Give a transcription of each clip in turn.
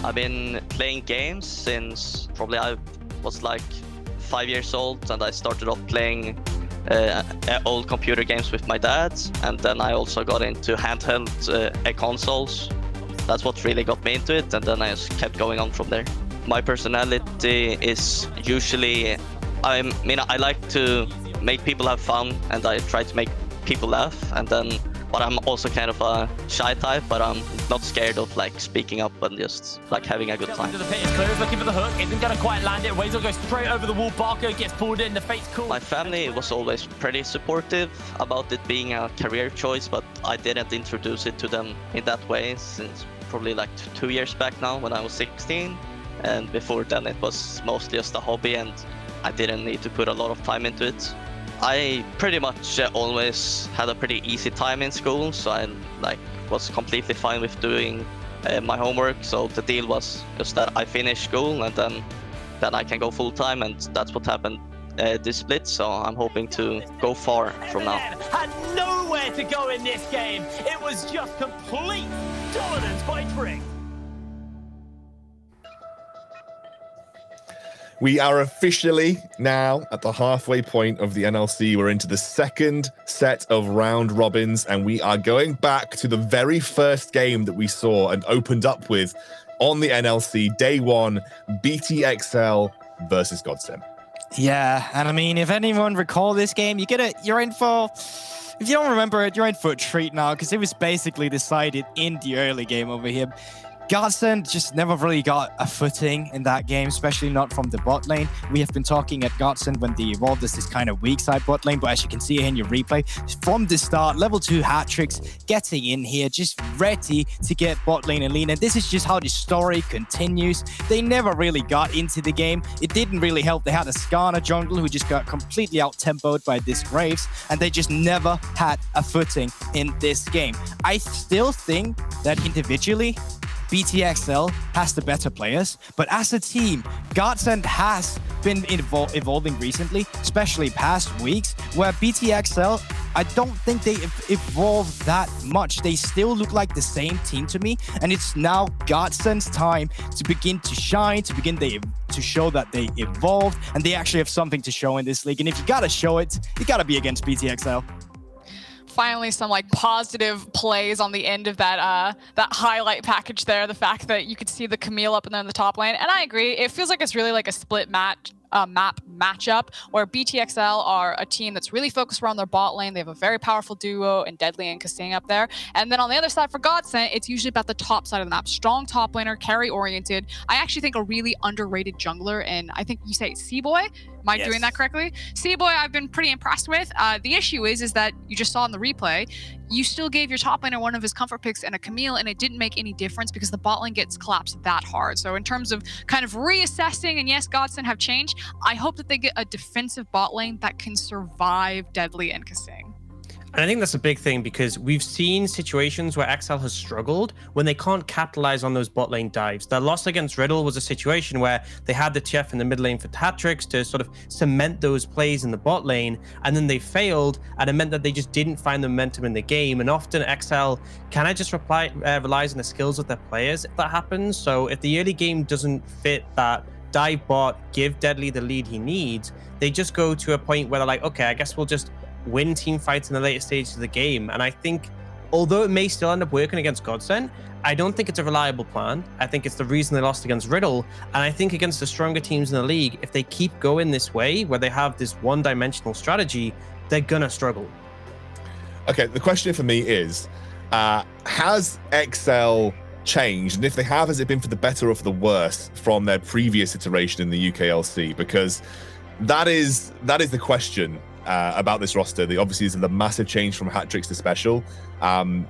I've been playing games since probably I was like 5 years old, and I started off playing old computer games with my dad, and then I also got into handheld consoles. That's what really got me into it, and then I just kept going on from there. My personality is usually, I like to make people have fun, and I try to make people laugh, but I'm also kind of a shy type, but I'm not scared of like speaking up and just like having a good time. The pit is closed, looking for the hook, isn't gonna quite land it. Weasel goes straight over the wall, Barker gets pulled in, the fate's cool. My family was always pretty supportive about it being a career choice, but I didn't introduce it to them in that way since probably like 2 years back now when I was 16. And before then it was mostly just a hobby, and I didn't need to put a lot of time into it. I pretty much always had a pretty easy time in school, so I was completely fine with doing my homework. So the deal was just that I finish school and then I can go full time, and that's what happened this split. So I'm hoping to go far from now. Had nowhere to go in this game. It was just complete dominance by Trick. We are officially now at the halfway point of the NLC. We're into the second set of round robins, and we are going back to the very first game that we saw and opened up with on the NLC day one, BTXL versus Godsent. Yeah, and I mean, if anyone recall this game, you're in for, if you don't remember it, you're in for a treat now, because it was basically decided in the early game over here. Godsent just never really got a footing in that game, especially not from the bot lane. We have been talking at Godsent when they evolved as this kind of weak side bot lane, but as you can see in your replay, from the start, level 2 hat tricks, getting in here, just ready to get bot lane and lean. And this is just how the story continues. They never really got into the game. It didn't really help. They had a Skarner jungle who just got completely out-tempoed by this Graves, and they just never had a footing in this game. I still think that individually, BTXL has the better players, but as a team, Godsent has been evolving recently, especially past weeks, where BTXL, I don't think they evolved that much. They still look like the same team to me, and it's now Godsent's time to begin to shine, to show that they evolved, and they actually have something to show in this league. And if you gotta show it, you gotta be against BTXL. Finally, some like positive plays on the end of that that highlight package there. The fact that you could see the Camille up in there in the top lane, and I agree. It feels like it's really like a split map matchup where BTXL are a team that's really focused around their bot lane. They have a very powerful duo in Deadly and Kasing up there. And then on the other side for Godsent, it's usually about the top side of the map. Strong top laner, carry oriented. I actually think a really underrated jungler, and I think you say C-Boy. Am I doing that correctly? C-Boy, I've been pretty impressed with. The issue is that you just saw in the replay, you still gave your top laner one of his comfort picks and a Camille, and it didn't make any difference because the bot lane gets collapsed that hard. So in terms of kind of reassessing, and yes, Godsent have changed, I hope that they get a defensive bot lane that can survive Deadly and Kasing. And I think that's a big thing because we've seen situations where XL has struggled when they can't capitalize on those bot lane dives. Their loss against Riddle was a situation where they had the TF in the mid lane for hat tricks to sort of cement those plays in the bot lane, and then they failed, and it meant that they just didn't find the momentum in the game. And often XL kind of just relies on the skills of their players if that happens. So if the early game doesn't fit that dive bot, give Deadly the lead he needs, they just go to a point where they're like, okay, I guess we'll just win team fights in the later stages of the game. And I think, although it may still end up working against Godsent, I don't think it's a reliable plan. I think it's the reason they lost against Riddle. And I think against the stronger teams in the league, if they keep going this way, where they have this one-dimensional strategy, they're gonna struggle. Okay, the question for me is, has XL changed? And if they have, has it been for the better or for the worse from their previous iteration in the UKLC? Because that is the question about this roster. Obviously, is the massive change from hat tricks to special. Have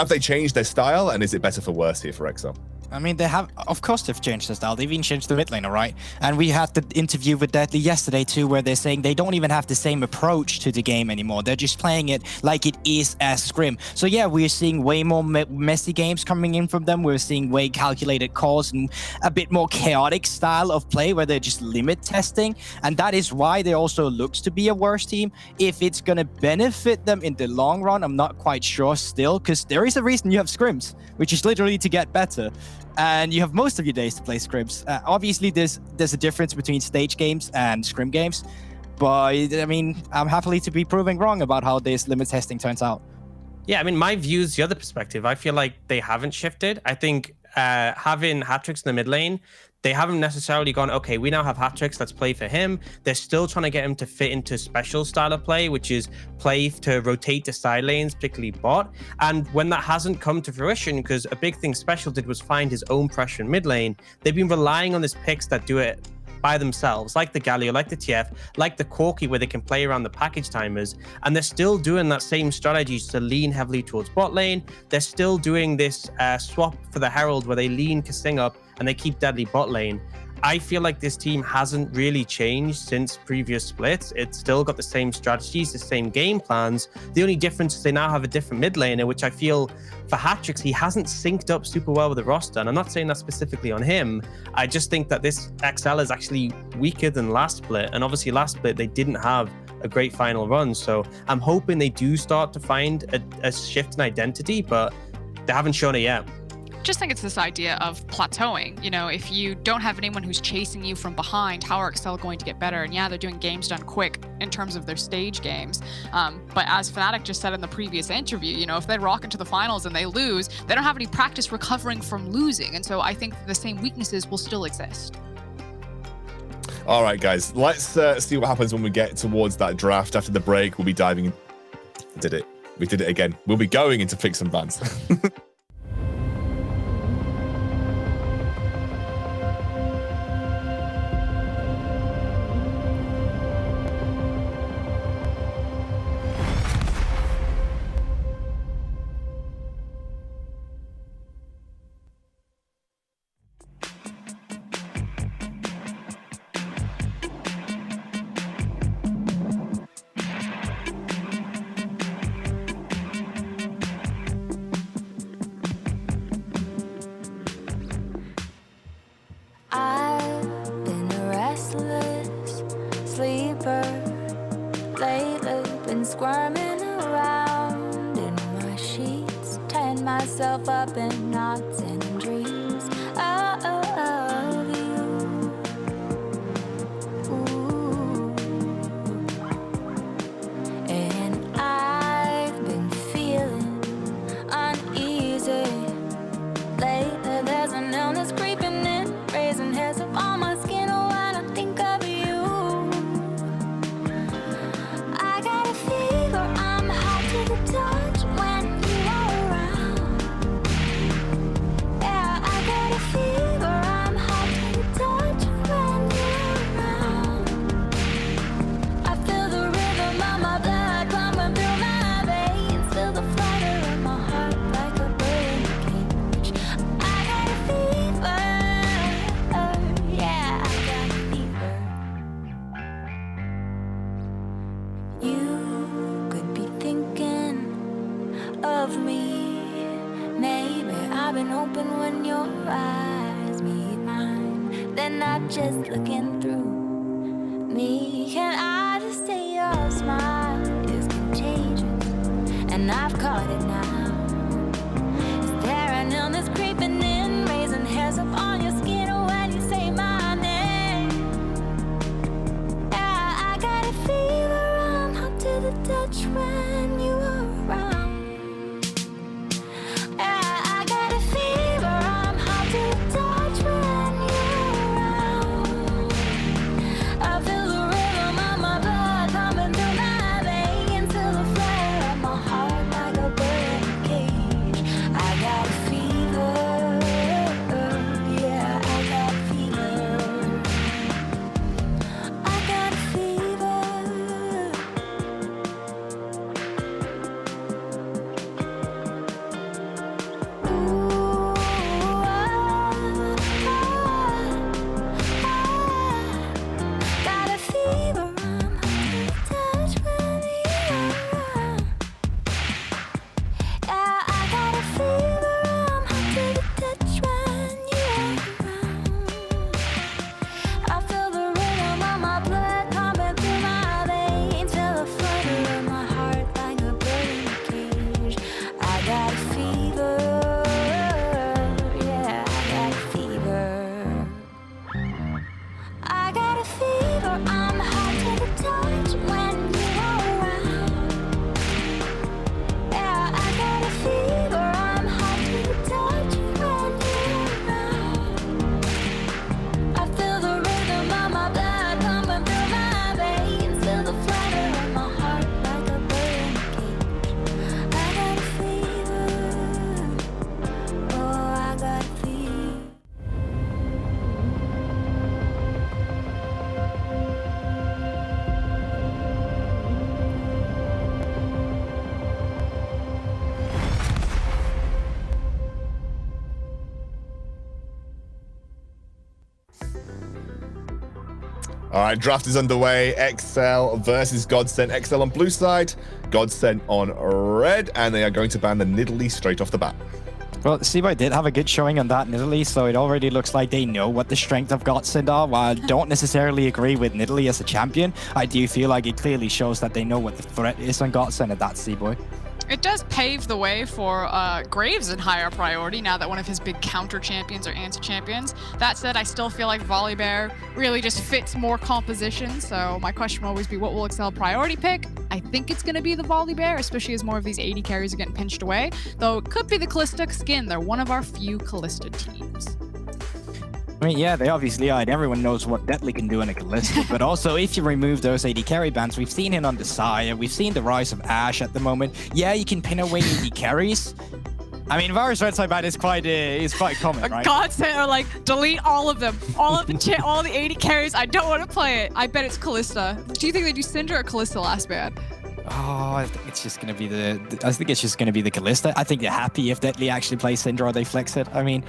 they changed their style, and is it better for worse here for XL? I mean, they have, of course they've changed their style. They've even changed the mid laner, right? And we had the interview with Deadly yesterday too, where they're saying they don't even have the same approach to the game anymore. They're just playing it like it is as scrim. So yeah, we're seeing way more messy games coming in from them. We're seeing way calculated calls and a bit more chaotic style of play where they're just limit testing. And that is why they also looks to be a worse team. If it's going to benefit them in the long run, I'm not quite sure still, because there is a reason you have scrims, which is literally to get better. and you have most of your days to play scrims. Obviously, there's a difference between stage games and scrim games, but I mean, I'm happily to be proving wrong about how this limit testing turns out. Yeah, I mean, my view is the other perspective. I feel like they haven't shifted. I think having hat tricks in the mid lane, they haven't necessarily gone, okay, we now have hat tricks, let's play for him. They're still trying to get him to fit into special style of play, which is play to rotate to side lanes, particularly bot. And when that hasn't come to fruition, because a big thing Special did was find his own pressure in mid lane, they've been relying on these picks that do it by themselves, like the Galio, like the TF, like the Corki, where they can play around the package timers, and they're still doing that same strategy to lean heavily towards bot lane. They're still doing this swap for the Herald, where they lean Kasing up and they keep Deadly bot lane. I feel like this team hasn't really changed since previous splits. It's still got the same strategies, the same game plans. The only difference is they now have a different mid laner, which I feel for Hatrix, he hasn't synced up super well with the roster. And I'm not saying that specifically on him. I just think that this XL is actually weaker than last split. And obviously last split, they didn't have a great final run. So I'm hoping they do start to find a shift in identity, but they haven't shown it yet. Just think it's this idea of plateauing. You know, if you don't have anyone who's chasing you from behind, how are Excel going to get better? And yeah, they're doing games done quick in terms of their stage games. But as Fnatic just said in the previous interview, you know, if they rock into the finals and they lose, they don't have any practice recovering from losing. And so I think the same weaknesses will still exist. All right, guys, let's see what happens when we get towards that draft. After the break, we'll be diving in. We did it again. We'll be going into picks and bans. Squirming around in my sheets, tying myself up in knots and dreams of you. Ooh. And I've been feeling uneasy lately. There's an illness creeping in, raising hairs up on my skin. Oh, when I think of you. Touch when you are around. Yeah, I got a fever. I'm hot to the touch when you're around. I feel the rhythm of my blood pumping through my veins. Feel the flutter of my heart like a bird in a cage. I got a fever. Yeah, I got a fever. You could be thinking of me. Maybe I've been open when your eyes meet mine. They're not just looking through me. Can I just say your smile is contagious? And I've caught it now. Is there an illness creeping in, raising hairs up on your skin when you say my name? Yeah, I got a fever. I'm hot to the touch when you are around. All right, draft is underway. XL versus Godsent. XL on blue side, Godsent on red, and they are going to ban the Nidalee straight off the bat. Well, Seaboy did have a good showing on that Nidalee, so it already looks like they know what the strength of Godsent are. While I don't necessarily agree with Nidalee as a champion, I do feel like it clearly shows that they know what the threat is on Godsent, and that's Seaboy. It does pave the way for Graves in higher priority now that one of his big counter champions are anti-champions. That said, I still feel like Volibear really just fits more composition, so my question will always be, what will Excel priority pick? I think it's going to be the Volibear, especially as more of these AD carries are getting pinched away, though it could be the Kalista skin. They're one of our few Kalista teams. I mean, yeah, they obviously are, and everyone knows what Deadly can do in a Kalista, but also if you remove those AD carry bans, we've seen it on Desire, we've seen the rise of Ashe at the moment. Yeah, you can pin away AD carries. I mean, Varus Red Side ban is quite common, right? Godsent are like, delete all of them. All the 80 carries, I don't want to play it. I bet it's Kalista. Do you think they do Syndra or Kalista last ban? Oh, I think it's just gonna be the Kalista. I think they're happy if Deadly actually plays Syndra or they flex it. I mean,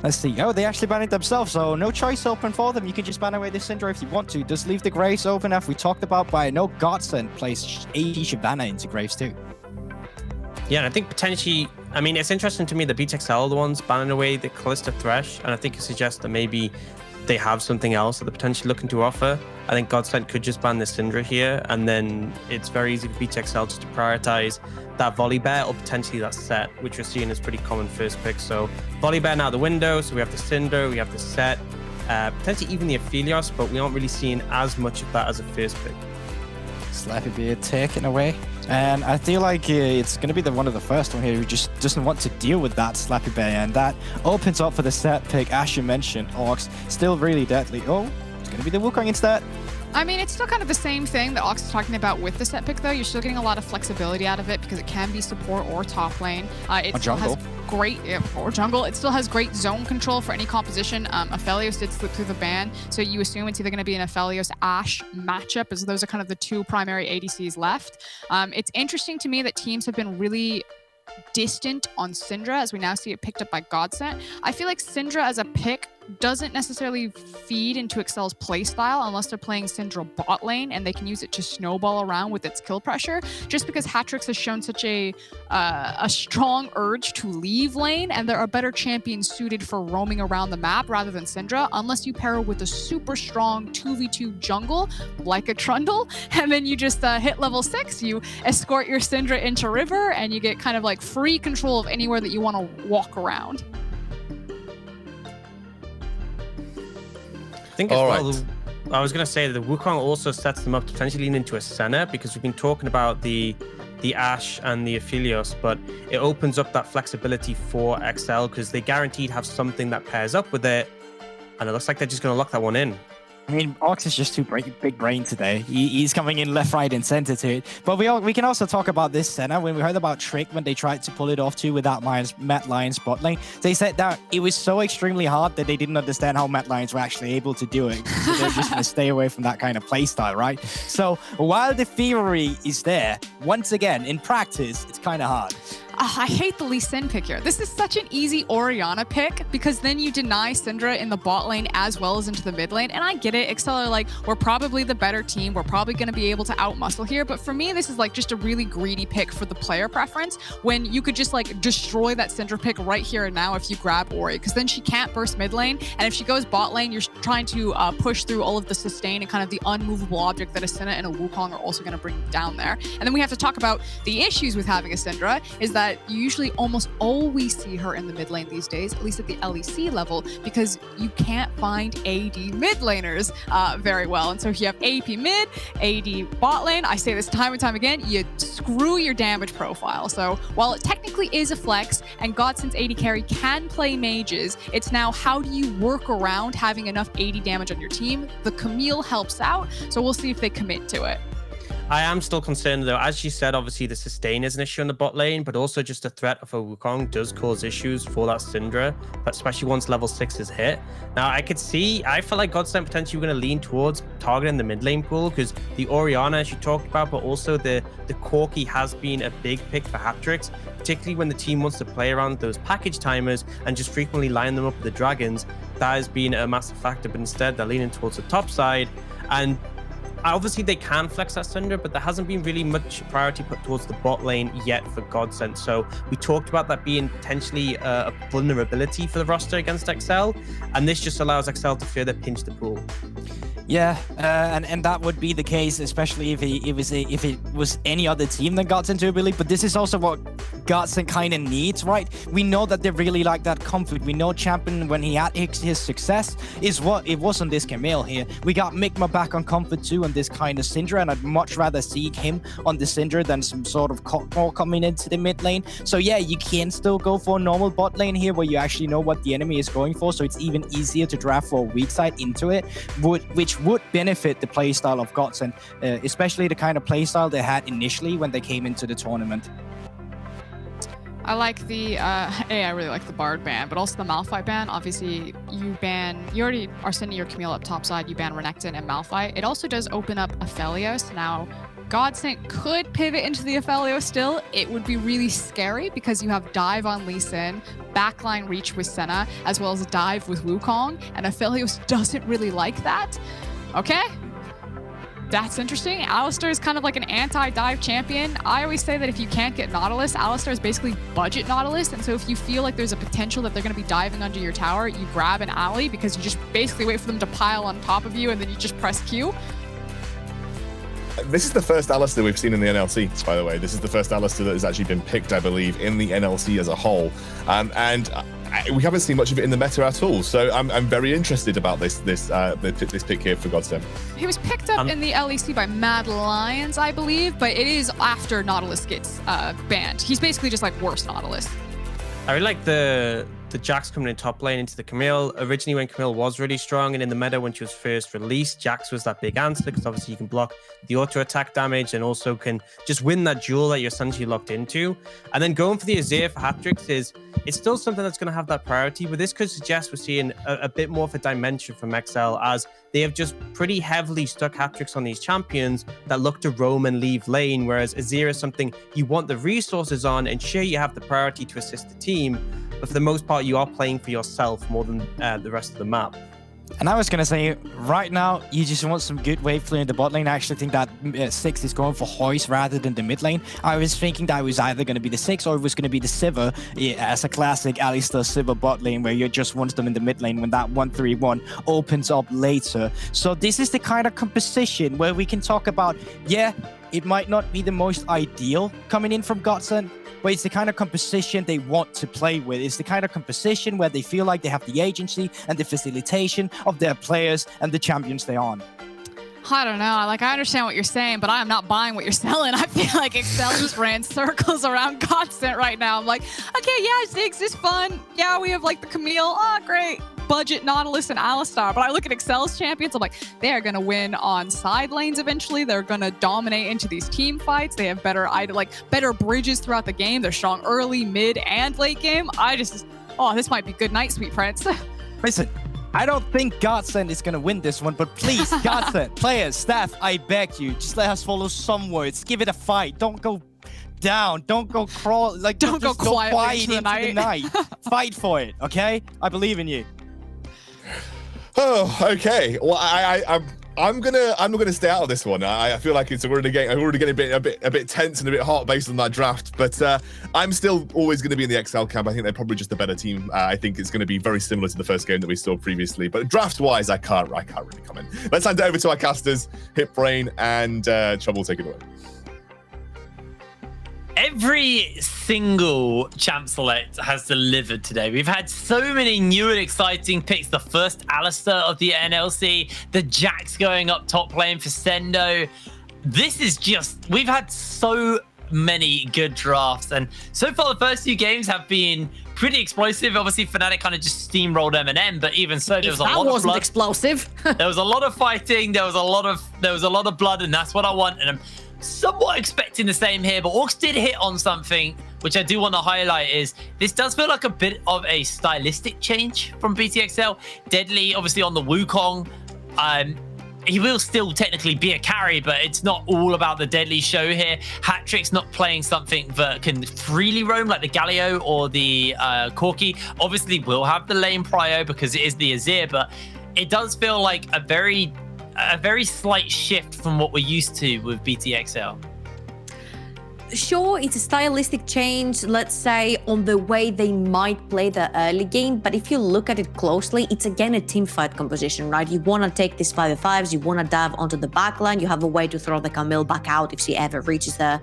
let's see. Oh, they actually banned it themselves, so no choice open for them. You can just ban away the Syndra if you want to. Just leave the Graves open, as we talked about, but I know Godsent plays AD Shyvana into Graves too. Yeah, and I think potentially, I mean, it's interesting to me that BTXL are the ones banning away the Kalista Thresh, and I think it suggests that maybe they have something else that they're potentially looking to offer. I think Godsent could just ban the Syndra here, and then it's very easy for BTXL just to prioritize that Volibear or potentially that Set, which we're seeing is pretty common first pick. So Volibear now the window, so we have the Syndra, we have the Set, potentially even the Aphelios, but we aren't really seeing as much of that as a first pick. Slappy Beard taken away. And I feel like it's going to be one of the first one here who just doesn't want to deal with that Slappy Bear, and that opens up for the Set pick, as you mentioned. Orcs still really deadly. Oh, it's going to be the Wukong instead. I mean, it's still kind of the same thing that Ox is talking about with the Set pick, though. You're still getting a lot of flexibility out of it because it can be support or top lane. It still has great, or jungle. It still has great zone control for any composition. Aphelios did slip through the ban, so you assume it's either going to be an Aphelios-Ashe matchup, as those are kind of the two primary ADCs left. It's interesting to me that teams have been really distant on Syndra, as we now see it picked up by Godsent. I feel like Syndra as a pick doesn't necessarily feed into Excel's playstyle unless they're playing Syndra bot lane and they can use it to snowball around with its kill pressure, just because Hatrix has shown such a strong urge to leave lane, and there are better champions suited for roaming around the map rather than Syndra, unless you pair with a super strong 2v2 jungle like a Trundle, and then you just hit level 6, you escort your Syndra into river, and you get kind of like free control of anywhere that you want to walk around. I think as well, I was going to say that the Wukong also sets them up to potentially lean into a Senna, because we've been talking about the Ashe and the Aphelios, but it opens up that flexibility for XL because they guaranteed have something that pairs up with it, and it looks like they're just going to lock that one in. I mean, Ox is just too big brain today. He's coming in left, right, and center to it. But we can also talk about this Senna. When we heard about Trick, when they tried to pull it off too without Matt Lyons bot lane, they said that it was so extremely hard that they didn't understand how Matt Lyons were actually able to do it. So they're just going to stay away from that kind of playstyle, right? So while the theory is there, once again, in practice, it's kind of hard. I hate the Lee Sin pick here. This is such an easy Orianna pick because then you deny Syndra in the bot lane as well as into the mid lane. And I get it. Excel are like, we're probably the better team. We're probably going to be able to outmuscle here. But for me, this is like just a really greedy pick for the player preference when you could just like destroy that Syndra pick right here and now if you grab Ori, because then she can't burst mid lane. And if she goes bot lane, you're trying to push through all of the sustain and kind of the unmovable object that a Senna and a Wukong are also going to bring down there. And then we have to talk about the issues with having a Syndra is that you usually almost always see her in the mid lane these days, at least at the LEC level, because you can't find AD mid laners very well. And so if you have AP mid, AD bot lane, I say this time and time again, you screw your damage profile. So while it technically is a flex and Godsent's AD carry can play mages, it's now how do you work around having enough AD damage on your team? The Camille helps out, so we'll see if they commit to it. I am still concerned though. As you said, obviously the sustain is an issue in the bot lane, but also just the threat of a Wukong does cause issues for that Syndra, but especially once level 6 is hit. Now I felt like Godsent potentially were going to lean towards targeting the mid lane pool because the Orianna, as you talked about, but also the Corki has been a big pick for Hatrix, particularly when the team wants to play around those package timers and just frequently line them up with the dragons. that has been a massive factor, but instead they're leaning towards the top side. And obviously they can flex that Syndra, but there hasn't been really much priority put towards the bot lane yet for Godsent. So we talked about that being potentially a vulnerability for the roster against XL, and this just allows XL to further pinch the pool. Yeah, and that would be the case, especially if it was any other team than Godsent, really. But this is also what Godsent kind of needs, right? We know that they really like that conflict. We know Champion, when he had his success, is what it was on this Camille here. We got Migma back on Comfort 2 on this kind of Syndra, and I'd much rather see him on the Syndra than some sort of core coming into the mid lane. So yeah, you can still go for a normal bot lane here where you actually know what the enemy is going for, so it's even easier to draft for a weak side into it, which would benefit the playstyle of Godsent, especially the kind of playstyle they had initially when they came into the tournament. I like the, I really like the Bard ban, but also the Malphite ban. Obviously, you already are sending your Camille up topside, you ban Renekton and Malphite. It also does open up Aphelios. Now, Godsent could pivot into the Aphelios still. It would be really scary because you have dive on Lee Sin, backline reach with Senna, as well as dive with Wukong, and Aphelios doesn't really like that. Okay, that's interesting. Alistar is kind of like an anti-dive champion. I always say that if you can't get Nautilus, Alistar is basically budget Nautilus, and so if you feel like there's a potential that they're going to be diving under your tower, you grab an alley because you just basically wait for them to pile on top of you and then you just press Q. This is the first Alistar we've seen in the NLC, by the way. This is the first Alistar that has actually been picked, I believe, in the NLC as a whole. And we haven't seen much of it in the meta at all. So I'm very interested about this pick here for Godsent. He was picked up in the LEC by Mad Lions, I believe, but it is after Nautilus gets banned. He's basically just like worse Nautilus. I really like the Jax coming in top lane into the Camille. Originally, when Camille was really strong and in the meta when she was first released, Jax was that big answer because obviously you can block the auto attack damage and also can just win that duel that you're essentially locked into. And then going for the Azir for hat-tricks it's still something that's going to have that priority, but this could suggest we're seeing a bit more of a dimension from XL as they have just pretty heavily stuck hat-tricks on these champions that look to roam and leave lane, whereas Azir is something you want the resources on, and sure, you have the priority to assist the team, but for the most part, you are playing for yourself more than the rest of the map. And I was going to say, right now, you just want some good wave clear in the bot lane. I actually think that 6 is going for Hoist rather than the mid lane. I was thinking that it was either going to be the 6 or it was going to be the Sivir as a classic Alistar Sivir bot lane where you just want them in the mid lane when that 1-3-1 opens up later. So this is the kind of composition where we can talk about, yeah, it might not be the most ideal coming in from Godsent, but it's the kind of composition they want to play with. It's the kind of composition where they feel like they have the agency and the facilitation of their players and the champions they're on. I don't know. Like, I understand what you're saying, but I am not buying what you're selling. I feel like Excel just ran circles around Godsent right now. I'm like, okay, yeah, Ziggs is fun. Yeah, we have like the Camille. Oh, great. Budget Nautilus and Alistar. But I look at Excel's champions, I'm like, they are going to win on side lanes eventually. They're going to dominate into these team fights. They have better bridges throughout the game. They're strong early, mid, and late game. This might be good night, sweet prince. Listen, I don't think Godsent is going to win this one, but please, Godsent, players, staff, I beg you, just let us follow some words. Give it a fight. Don't go down. Don't go crawl. Like, don't go quiet into the night. Fight for it, okay? I believe in you. Oh, okay. Well, I'm gonna stay out of this one. I feel like it's already getting a bit tense and a bit hot based on that draft. But I'm still always going to be in the XL camp. I think they're probably just a better team. I think it's going to be very similar to the first game that we saw previously. But draft-wise, I can't really comment. Let's hand it over to our casters, Hip Brain and Trouble. Take it away. Every single champ select has delivered today. We've had so many new and exciting picks. The first Alistar of the NLC, the Jax going up top lane for Sendo. This is we've had so many good drafts. And so far, the first two games have been pretty explosive. Obviously, Fnatic kind of just steamrolled M&M, but even so, there was a lot of blood. Explosive. There was a lot of fighting. There was a lot of blood, and that's what I want. And I'm somewhat expecting the same here, but Orcs did hit on something which I do want to highlight. Is this does feel like a bit of a stylistic change from BTXL. Deadly obviously on the Wukong, he will still technically be a carry, but it's not all about the deadly show here. Hat-Trick's not playing something that can freely roam like the Galio or the Corki. Obviously, we'll have the lane prio because it is the Azir, but it does feel like a very slight shift from what we're used to with BTXL. Sure, it's a stylistic change, let's say, on the way they might play the early game, but if you look at it closely, it's again a team fight composition, right? You want to take these 5v5s, you want to dive onto the backline, you have a way to throw the Camille back out if she ever reaches the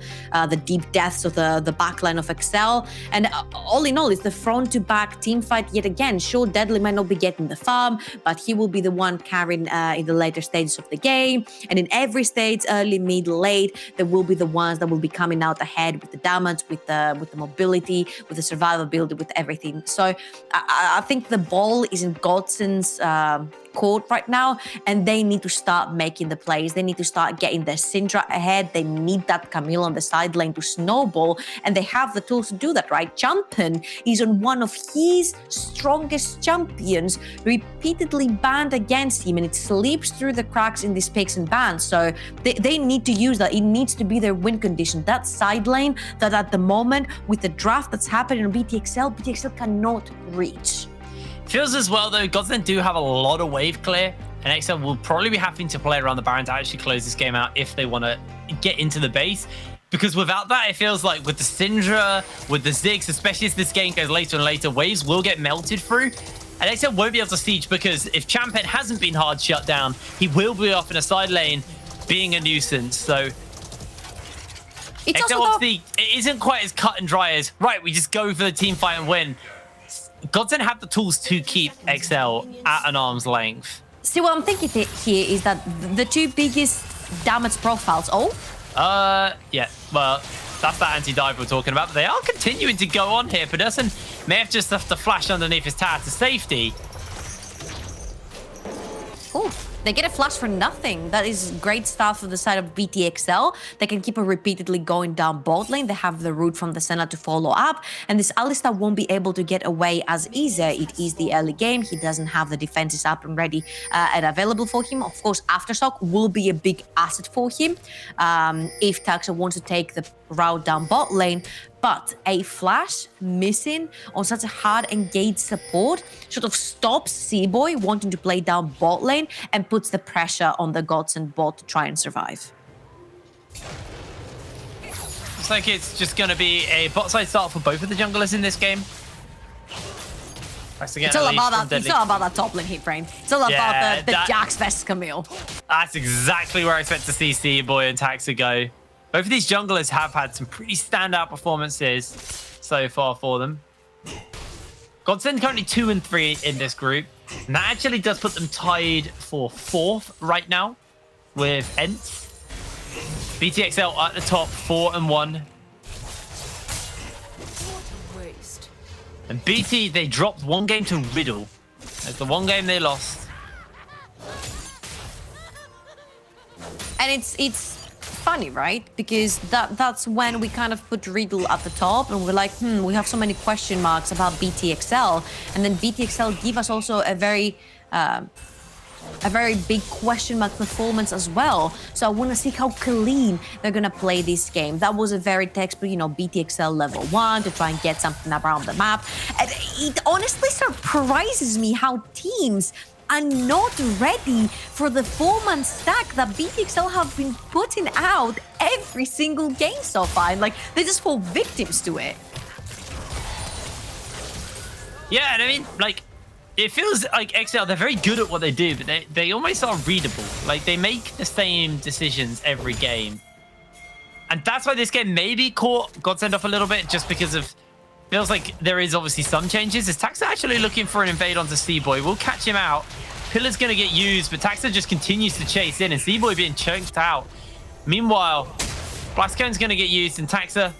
deep depths of the backline of Excel, and all in all, it's the front-to-back team fight yet again. Sure, Deadly might not be getting the farm, but he will be the one carrying in the later stages of the game, and in every stage, early, mid, late, there will be the ones that will be coming out ahead with the damage, with the mobility, with the survivability, with everything. So I think the ball is in Godsent's court right now, and they need to start making the plays. They need to start getting their Syndra ahead. They need that Camille on the side lane to snowball, and they have the tools to do that, right? Champion is on one of his strongest champions, repeatedly banned against him, and it slips through the cracks in these picks and bans. So they need to use that. It needs to be their win condition. That side lane that at the moment, with the draft that's happening on BTXL cannot reach. Feels as well, though, Godsent do have a lot of wave clear, and XL will probably be having to play around the Baron to actually close this game out if they want to get into the base. Because without that, it feels like with the Syndra, with the Ziggs, especially as this game goes later and later, waves will get melted through. And XL won't be able to siege because if Champion hasn't been hard shut down, he will be off in a side lane, being a nuisance. So it's XL obviously, it isn't quite as cut and dry as, right, we just go for the team fight and win. Godsent have the tools to keep XL at an arm's length. See, what I'm thinking here is that the two biggest damage profiles. Yeah, well, that's that anti-dive we're talking about. But they are continuing to go on here. Pedersen may have just have to flash underneath his tower to safety. Oh, they get a flash for nothing. That is great stuff on the side of BTXL. They can keep on repeatedly going down bot lane. They have the route from the Senna to follow up. And this Alistar won't be able to get away as easy. It is the early game. He doesn't have the defenses up and ready and available for him. Of course, Aftershock will be a big asset for him if Taxa wants to take the route down bot lane. But a flash missing on such a hard engaged support sort of stops C-Boy wanting to play down bot lane and puts the pressure on the Godsent bot to try and survive. Looks like it's just going to be a bot side start for both of the junglers in this game. It's all about that top lane hit frame. It's all about the Jax vs Camille. That's exactly where I expect to see C-Boy and Taxa go. Both of these junglers have had some pretty standout performances so far for them. Godsent currently 2 and 3 in this group. And that actually does put them tied for 4th right now with Ents. BTXL at the top, 4 and 1. And BT, they dropped one game to Riddle. That's the one game they lost. And it's funny, right? Because that's when we kind of put Riddle at the top and we're like, we have so many question marks about BTXL. And then BTXL give us also a very big question mark performance as well. So I want to see how clean they're going to play this game. That was a very textbook, BTXL level 1 to try and get something around the map. And it honestly surprises me how teams are not ready for the 4-man stack that BTXL have been putting out every single game so far. And they just fall victims to it. Yeah, and I mean, it feels like XL, they're very good at what they do, but they almost are readable. They make the same decisions every game. And that's why this game maybe caught Godsent off a little bit, just because of... Feels like there is obviously some changes. Is Taxa actually looking for an invade onto C-Boy? We'll catch him out. Pillar's going to get used, but Taxa just continues to chase in, and C-Boy being chunked out. Meanwhile, Blastcone's going to get used, and Taxa...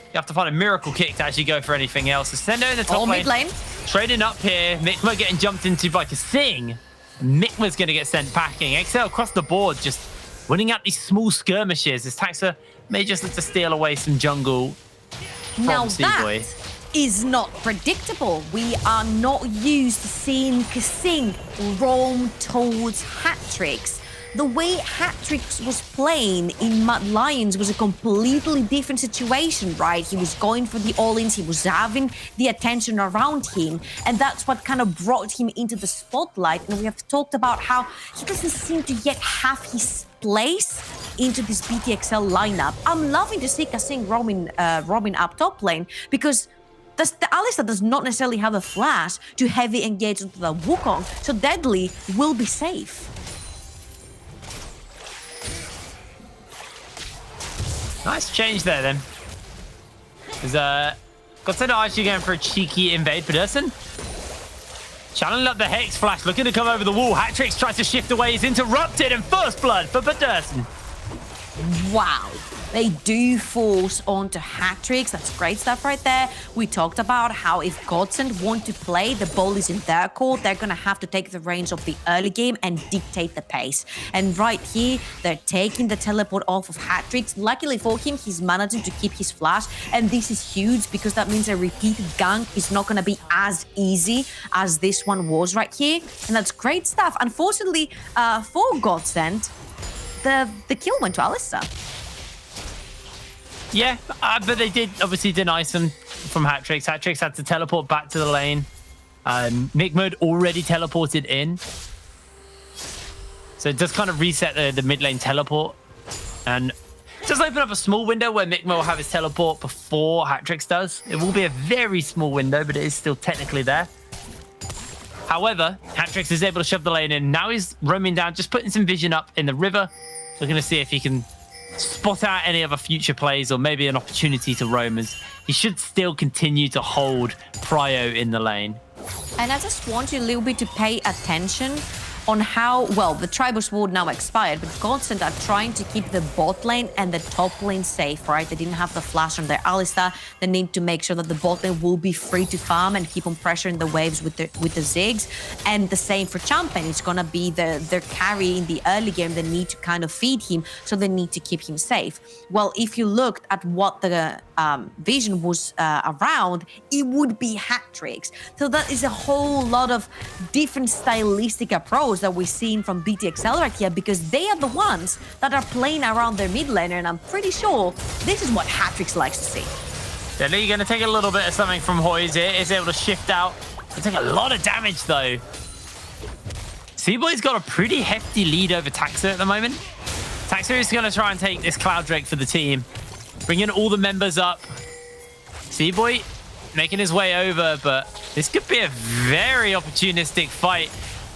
You have to find a miracle kick to actually go for anything else. Ascendo in the top lane. Mid lane. Trading up here. Mikma getting jumped into by Kasing. Mikma's going to get sent packing. XL across the board, just winning out these small skirmishes as Taxa may just look to steal away some jungle from C-Boy. is not predictable. We are not used to seeing Kasing roam towards hat-tricks. The way hat-tricks was playing in Mad Lions was a completely different situation, right? He was going for the all-ins, he was having the attention around him, and that's what kind of brought him into the spotlight. And we have talked about how he doesn't seem to yet have his place into this BTXL lineup. I'm loving to see Kasing roaming up top lane, because the Alistar does not necessarily have a flash to heavy engage into the Wukong, so Deadly will be safe. Nice change there, then. Because Godsent are actually going for a cheeky invade. Pedersen channeling up the Hex Flash, looking to come over the wall. Hat-tricks tries to shift away, he's interrupted, and first blood for Pedersen. Wow. They do force onto hat-tricks. That's great stuff right there. We talked about how if Godsent want to play, the ball is in their court, they're going to have to take the reins of the early game and dictate the pace. And right here, they're taking the teleport off of hat-tricks. Luckily for him, he's managing to keep his flash. And this is huge because that means a repeated gank is not going to be as easy as this one was right here. And that's great stuff. Unfortunately, for Godsent, the kill went to Alistar. Yeah, but they did obviously deny some from hat-tricks. Hat-tricks had to teleport back to the lane. Mikmud already teleported in. So it does kind of reset the mid lane teleport. And it does open up a small window where Mikmud will have his teleport before hat-tricks does. It will be a very small window, but it is still technically there. However, hat-tricks is able to shove the lane in. Now he's roaming down, just putting some vision up in the river. We're going to see if he can spot out any other future plays or maybe an opportunity to roam, as he should still continue to hold Prio in the lane. And I just want you a little bit to pay attention on how, well, the Tribal Sword now expired, but Godsent are trying to keep the bot lane and the top lane safe, right? They didn't have the flash on their Alistar. They need to make sure that the bot lane will be free to farm and keep on pressuring the waves with the Ziggs. And the same for Champion. It's going to be their carry in the early game. They need to kind of feed him, so they need to keep him safe. Well, if you looked at what the vision was around, it would be hat-tricks. So that is a whole lot of different stylistic approach that we're seeing from BTXL right here, because they are the ones that are playing around their mid laner, and I'm pretty sure this is what hat-tricks likes to see. Deadly going to take a little bit of something from Hoyes here. Is able to shift out. They take a lot of damage though. Seaboy's got a pretty hefty lead over Taxa at the moment. Taxa is going to try and take this Cloud Drake for the team. Bringing all the members up. Seaboy making his way over, but this could be a very opportunistic fight.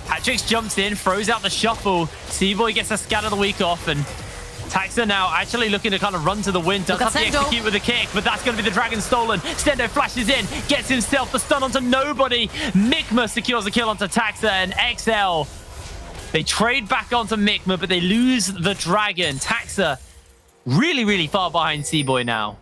hat-tricks jumps in, throws out the shuffle. Seaboy gets a scatter the week off, and Taxa now actually looking to kind of run to the wind. Does have to execute with a kick, but that's going to be the dragon stolen. Stendo flashes in, gets himself the stun onto nobody. Mikma secures a kill onto Taxa, and XL, they trade back onto Mikma, but they lose the dragon. Taxa really, really far behind Seaboy now.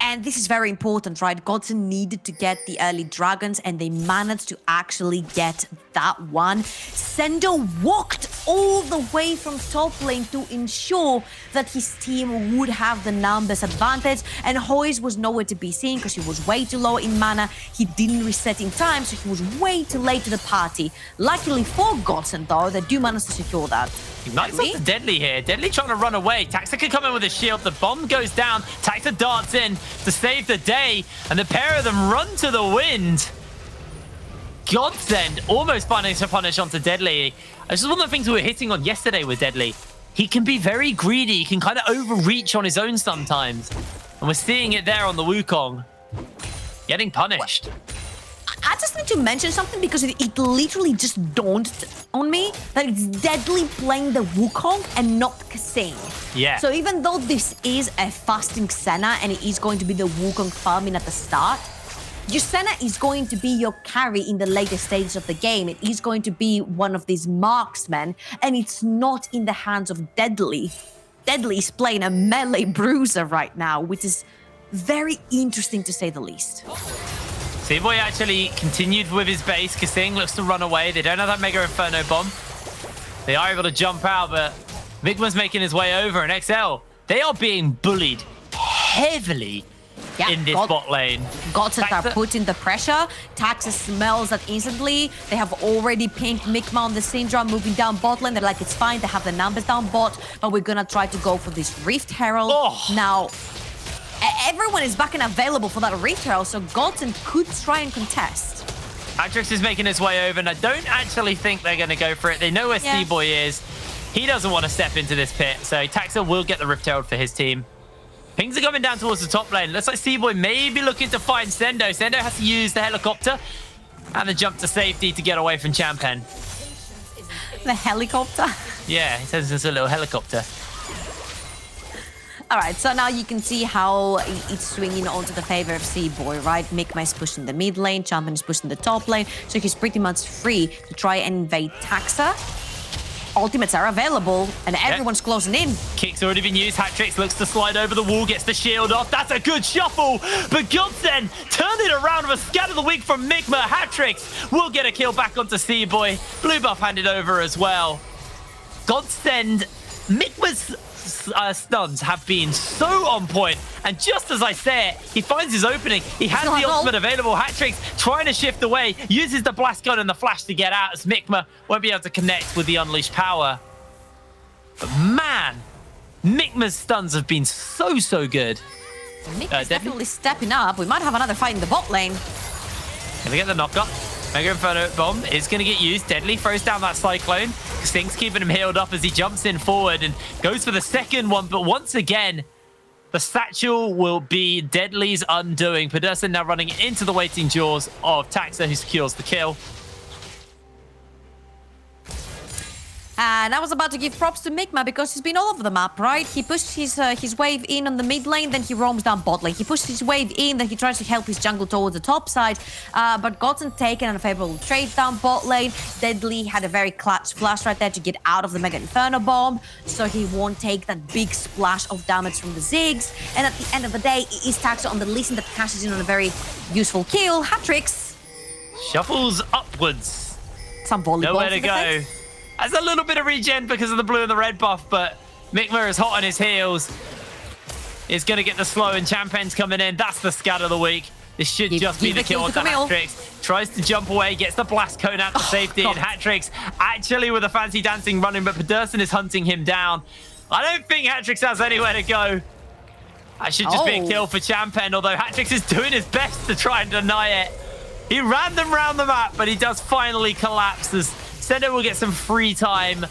And this is very important, right? Godsent needed to get the early dragons, and they managed to actually get that one. Sendo walked all the way from top lane to ensure that his team would have the numbers advantage, and Hoyes was nowhere to be seen because he was way too low in mana. He didn't reset in time, so he was way too late to the party. Luckily for Godsent, though, they do manage to secure that. Nice up to Deadly here. Deadly trying to run away. Taxa can come in with a shield. The bomb goes down. Taxa darts in to save the day, and the pair of them run to the wind. Godsent almost finding to punish onto Deadly. This is one of the things we were hitting on yesterday with Deadly. He can be very greedy. He can kind of overreach on his own sometimes. And we're seeing it there on the Wukong. Getting punished. I just need to mention something because it literally just dawned on me that it's Deadly playing the Wukong and not Kasing. Yeah. So even though this is a fasting Senna and it is going to be the Wukong farming at the start, your Senna is going to be your carry in the later stages of the game. It is going to be one of these marksmen, and it's not in the hands of Deadly. Deadly is playing a melee bruiser right now, which is very interesting to say the least. Seaboy actually continued with his base. Kasing looks to run away. They don't have that Mega Inferno bomb. They are able to jump out, but Vigma's making his way over, and XL, they are being bullied heavily Yeah, in this bot lane. Godsent are putting the pressure. Taxa smells that instantly. They have already pinged Migma on the Syndra, moving down bot lane. They're like, it's fine. They have the numbers down bot, but we're gonna try to go for this Rift Herald. Now, everyone is back and available for that Rift Herald, so Godsent could try and contest. Hatrix is making his way over, and I don't actually think they're going to go for it. They know where C-Boy is. He doesn't want to step into this pit, so Taxa will get the Rift Herald for his team. Pings are coming down towards the top lane. Looks like C-Boy may be looking to find Sendo. Sendo has to use the helicopter and the jump to safety to get away from Champion. The helicopter? Yeah, he says it's a little helicopter. All right, so now you can see how it's swinging onto the favor of C-Boy, right? Migma is pushing the mid lane, Champion is pushing the top lane, so he's pretty much free to try and invade Taxa. Ultimates are available, and everyone's closing in. Kick's already been used. Hatrix looks to slide over the wall, gets the shield off. That's a good shuffle, but Godsent turned it around with a scatter the weak from Migma. Hatrix will get a kill back onto C-Boy. Blue buff handed over as well. Godsent, Migma's stuns have been so on point, and just as I say it, he finds his opening. He has the ultimate available. Hatrix trying to shift away, uses the blast gun and the flash to get out as Migma won't be able to connect with the unleashed power. But man, Migma's stuns have been so good. Migma's definitely stepping up. We might have another fight in the bot lane. Can we get the knockup? Mega Inferno Bomb is going to get used. Deadly throws down that Cyclone. Sting's keeping him healed up as he jumps in forward and goes for the second one. But once again, the satchel will be Deadly's undoing. Pedersen now running into the waiting jaws of Taxa, who secures the kill. And I was about to give props to Migma because he's been all over the map, right? He pushed his wave in on the mid lane, then he roams down bot lane. He pushed his wave in, then he tries to help his jungle towards the top side. But Godsent taken an unfavorable trade down bot lane. Deadly had a very clutch flash right there to get out of the Mega Inferno Bomb, so he won't take that big splash of damage from the Ziggs. And at the end of the day, it is Taxa on the Lee Sin that cashes in on a very useful kill. Hatrix. Shuffles upwards. Some volleyball. Nowhere to go. Has a little bit of regen because of the blue and the red buff, but Migma is hot on his heels. Is going to get the slow, and Champion's coming in. That's the scat of the week. This should just be the kill onto Hatrix. Tries to jump away, gets the blast cone out to safety, and Hatrix actually with a fancy dancing running, but Pedersen is hunting him down. I don't think Hatrix has anywhere to go. That should just be a kill for Champion, although Hatrix is doing his best to try and deny it. He ran them round the map, but he does finally collapse as Sendo will get some free time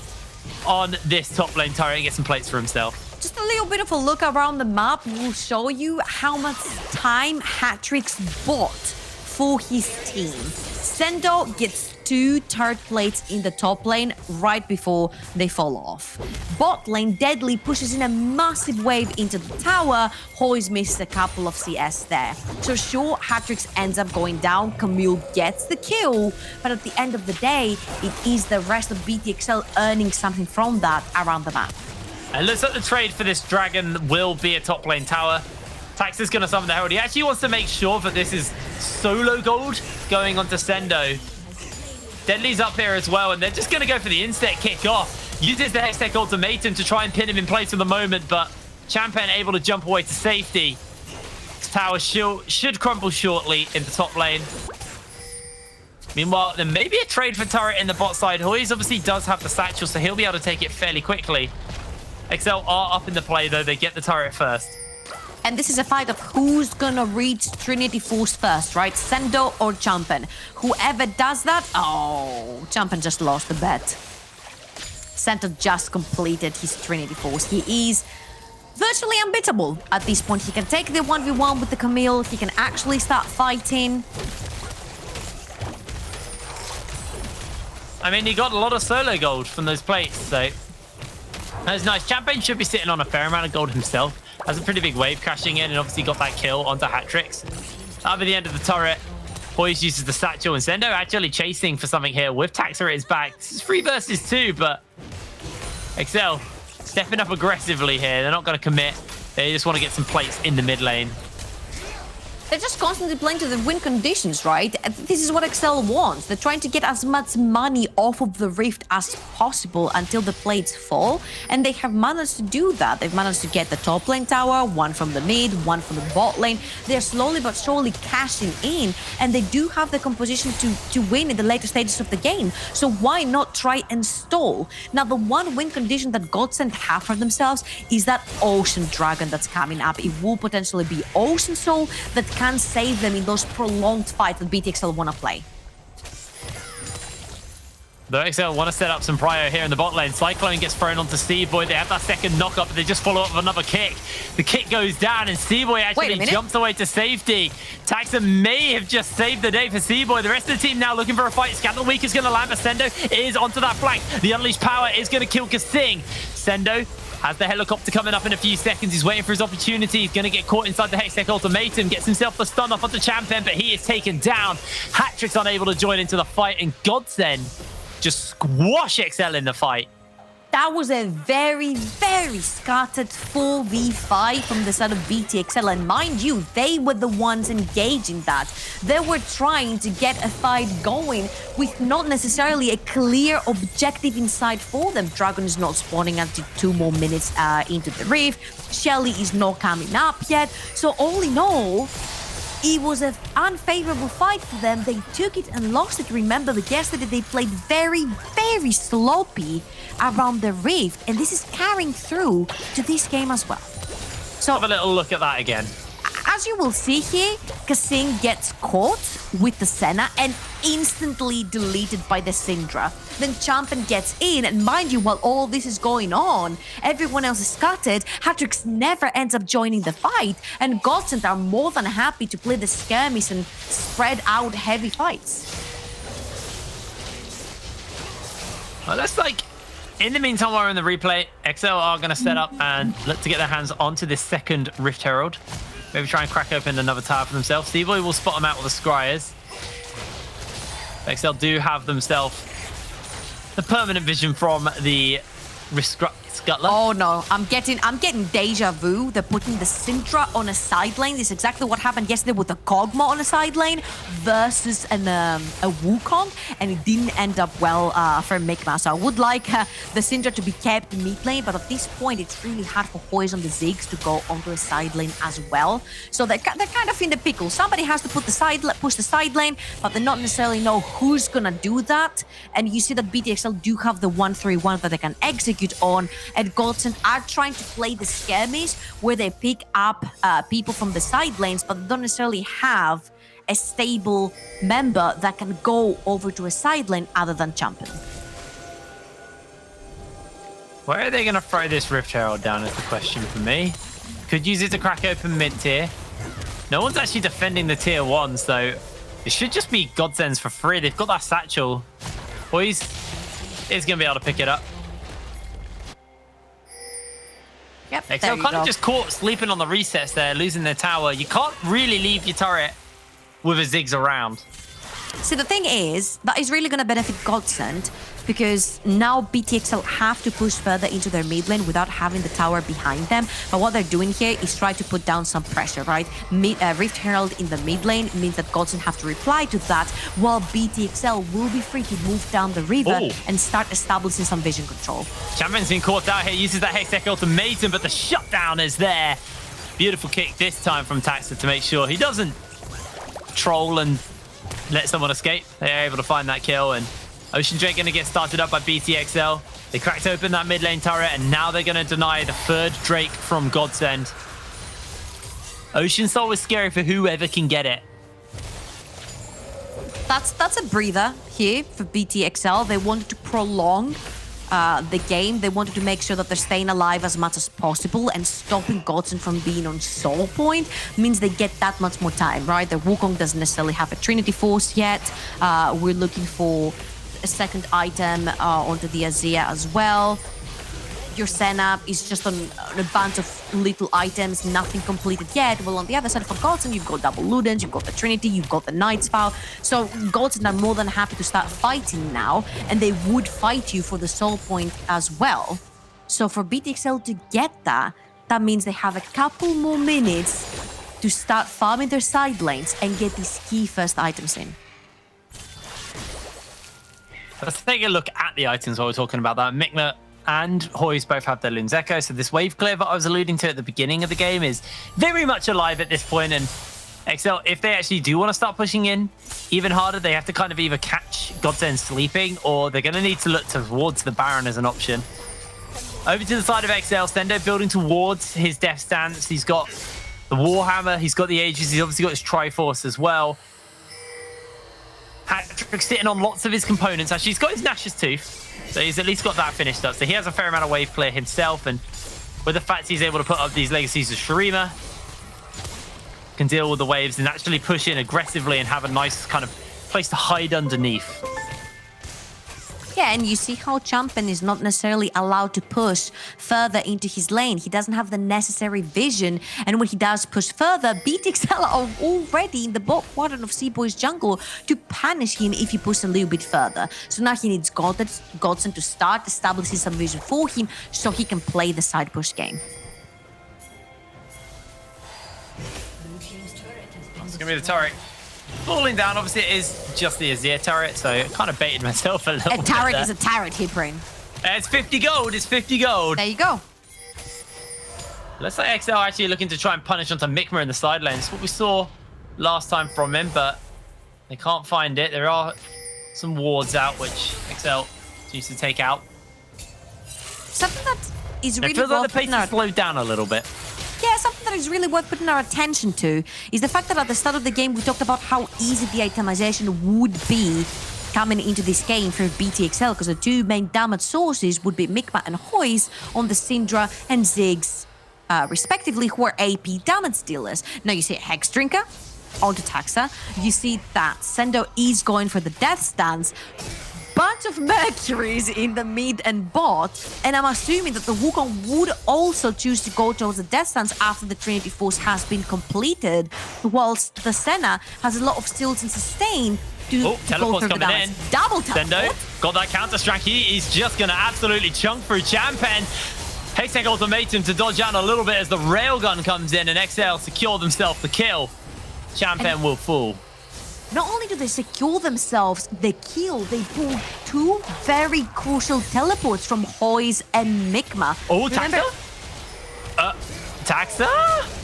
on this top lane turret and get some plates for himself. Just a little bit of a look around the map will show you how much time Hatrix bought for his team. Sendo gets 2 turret plates in the top lane right before they fall off. Bot lane, Deadly pushes in a massive wave into the tower. Hoy's missed a couple of CS there. So sure, Hatrix ends up going down. Camille gets the kill, but at the end of the day, it is the rest of BTXL earning something from that around the map. And looks like the trade for this dragon will be a top lane tower. Tax is going to summon the Herald. He actually wants to make sure that this is solo gold going onto Sendo. Deadly's up here as well, and they're just going to go for the insta kick off. Uses the Hextech ultimatum to try and pin him in place for the moment, but Champion able to jump away to safety. This tower should crumble shortly in the top lane. Meanwhile, there may be a trade for turret in the bot side. Hoyes obviously does have the satchel, so he'll be able to take it fairly quickly. XL are up in the play, though. They get the turret first. And this is a fight of who's gonna reach Trinity Force first, right? Sendo or Champion. Whoever does that, Champion just lost the bet. Sendo just completed his Trinity Force. He is virtually unbeatable at this point. He can take the 1v1 with the Camille. He can actually start fighting. I mean, he got a lot of solo gold from those plates, so that's nice. Champion should be sitting on a fair amount of gold himself. Has a pretty big wave crashing in and obviously got that kill onto Hatrix. That'll be the end of the turret. Hoyes uses the satchel, and Sendo actually chasing for something here with Taxa at his back. This is 3 versus 2, but XL stepping up aggressively here. They're not going to commit. They just want to get some plates in the mid lane. They're just constantly playing to the win conditions, right? This is what Excel wants. They're trying to get as much money off of the Rift as possible until the plates fall, and they have managed to do that. They've managed to get the top lane tower, one from the mid, one from the bot lane. They're slowly but surely cashing in, and they do have the composition to win in the later stages of the game. So why not try and stall? Now, the one win condition that Godsent have for themselves is that Ocean Dragon that's coming up. It will potentially be Ocean Soul that can save them in those prolonged fights that BTXL want to play. The XL want to set up some prio here in the bot lane. Cyclone gets thrown onto Seaboy. They have that second knock up, but they just follow up with another kick. The kick goes down, and Seaboy actually jumps away to safety. Taxa may have just saved the day for Seaboy. The rest of the team now looking for a fight. Scandal Week is going to land, but Sendo is onto that flank. The Unleashed Power is going to kill Kasing. Sendo has the helicopter coming up in a few seconds. He's waiting for his opportunity. He's going to get caught inside the Hextech Ultimatum. Gets himself the stun off onto Champion, but he is taken down. Hatrick's unable to join into the fight, and Godsent just squash XL in the fight. That was a very, very scattered 4v5 from the side of BTXL. And mind you, they were the ones engaging that. They were trying to get a fight going with not necessarily a clear objective inside for them. Dragon is not spawning until 2 more minutes into the Rift. Shelly is not coming up yet. So all in all, it was an unfavorable fight for them. They took it and lost it. Remember that yesterday they played very, very sloppy around the Rift, and this is carrying through to this game as well. So have a little look at that again. As you will see here, Kasing gets caught with the Senna and instantly deleted by the Syndra. Then Champion gets in, and mind you, while all this is going on, everyone else is scattered. Hatrix never ends up joining the fight, and Godsent are more than happy to play the skirmish and spread out heavy fights. Well, that's like, in the meantime, while we're in the replay, XL are going to set up and look to get their hands onto this second Rift Herald. Maybe try and crack open another tower for themselves. Seaboy will spot them out with the Scryers. XL do have themselves the permanent vision from the Scuttler. Oh no, I'm getting deja vu. They're putting the Syndra on a side lane. This is exactly what happened yesterday with the Kog'Maw on a side lane versus a Wukong, and it didn't end up well for Mikma. So I would like the Syndra to be kept in mid lane, but at this point it's really hard for Hoys on the Ziggs to go onto a side lane as well. So they're kind of in the pickle. Somebody has to push the side lane, but they not necessarily know who's gonna do that. And you see that BTXL do have the 1-3-1 that they can execute on. And Godsent are trying to play the skirmish where they pick up people from the side lanes, but don't necessarily have a stable member that can go over to a side lane other than Champion. Where are they going to throw this Rift Herald down is the question for me. Could use it to crack open mid-tier. No one's actually defending the tier 1, so it should just be Godsent's for free. They've got that satchel. Boys is going to be able to pick it up. Yep, XL kind of just caught sleeping on the resets there, losing their tower. You can't really leave your turret with a Ziggs around. See, the thing is, that is really going to benefit Godsent because now BTXL have to push further into their mid lane without having the tower behind them. But what they're doing here is try to put down some pressure, right? Rift Herald in the mid lane means that Godsent have to reply to that, while BTXL will be free to move down the river and start establishing some vision control. Champion's been caught out here, uses that Hextech Ultimatum, but the shutdown is there. Beautiful kick this time from Taxa to make sure he doesn't troll and let someone escape. They're able to find that kill, and Ocean Drake going to get started up by BTXL. They cracked open that mid lane turret, and now they're going to deny the third Drake from Godsent. Ocean Soul is scary for whoever can get it. That's a breather here for BTXL. They wanted to prolong the game. They wanted to make sure that they're staying alive as much as possible, and stopping Godsent from being on soul point means they get that much more time, right? The Wukong doesn't necessarily have a Trinity Force yet. We're looking for a second item onto the Azir as well. Your Senna is just on a bunch of little items, nothing completed yet. Well, on the other side for Godsent, you've got double Ludens, you've got the Trinity, you've got the Knight's Vow. So Godsent are more than happy to start fighting now, and they would fight you for the soul point as well. So for BTXL to get that, that means they have a couple more minutes to start farming their side lanes and get these key first items in. Let's take a look at the items while we're talking about that. Mikma and Hoyes both have their Loon's Echo, so this wave clear that I was alluding to at the beginning of the game is very much alive at this point, and XL, if they actually do want to start pushing in even harder, they have to kind of either catch Godsent sleeping, or they're going to need to look towards the Baron as an option. Over to the side of XL, Sendo building towards his Death Stance. He's got the Warhammer, he's got the Aegis, he's obviously got his Triforce as well. Patrick's sitting on lots of his components. Actually, he's got his Nash's Tooth, so he's at least got that finished up. So he has a fair amount of wave clear himself, and with the fact he's able to put up these legacies of Shurima, can deal with the waves and actually push in aggressively and have a nice kind of place to hide underneath. Yeah, and you see how Champion is not necessarily allowed to push further into his lane. He doesn't have the necessary vision, and when he does push further, BTXL are already in the bot quadrant of Seaboy's jungle to punish him if he pushes a little bit further. So now he needs Godsent to start establishing some vision for him so he can play the side push game. It's going to be the turret falling down. Obviously, it is just the Azir turret, so I kind of baited myself a little bit. A turret is a turret, Hipbrain. It's 50 gold. It's 50 gold. There you go. Looks like XL are actually looking to try and punish onto Mikma in the side lane. It's what we saw last time from him, but they can't find it. There are some wards out, which XL needs to take out. Something that is really It feels like the pace has slowed down a little bit. Yeah, something that is really worth putting our attention to is the fact that at the start of the game, we talked about how easy the itemization would be coming into this game for BTXL, because the two main damage sources would be Mikma and Hoyes on the Syndra and Ziggs, respectively, who are AP damage dealers. Now you see Hex Drinker onto Taxa. You see that Sendo is going for the Death Stance. Bunch of Mercuries in the mid and bot, and I'm assuming that the Wukong would also choose to go towards the Death Stance after the Trinity Force has been completed, whilst the Senna has a lot of steals and sustain to go teleport's through the coming damage. in. Double teleport. Sendo got that counter strike. He's just going to absolutely chunk through Champion. Hextech ultimatum to dodge out a little bit as the railgun comes in, and XL secure themselves the kill. Champion will fall. Not only do they secure themselves the kill, they pull two very crucial teleports from Hoyes and Mikma. Oh, Remember- Taxa? Taxa?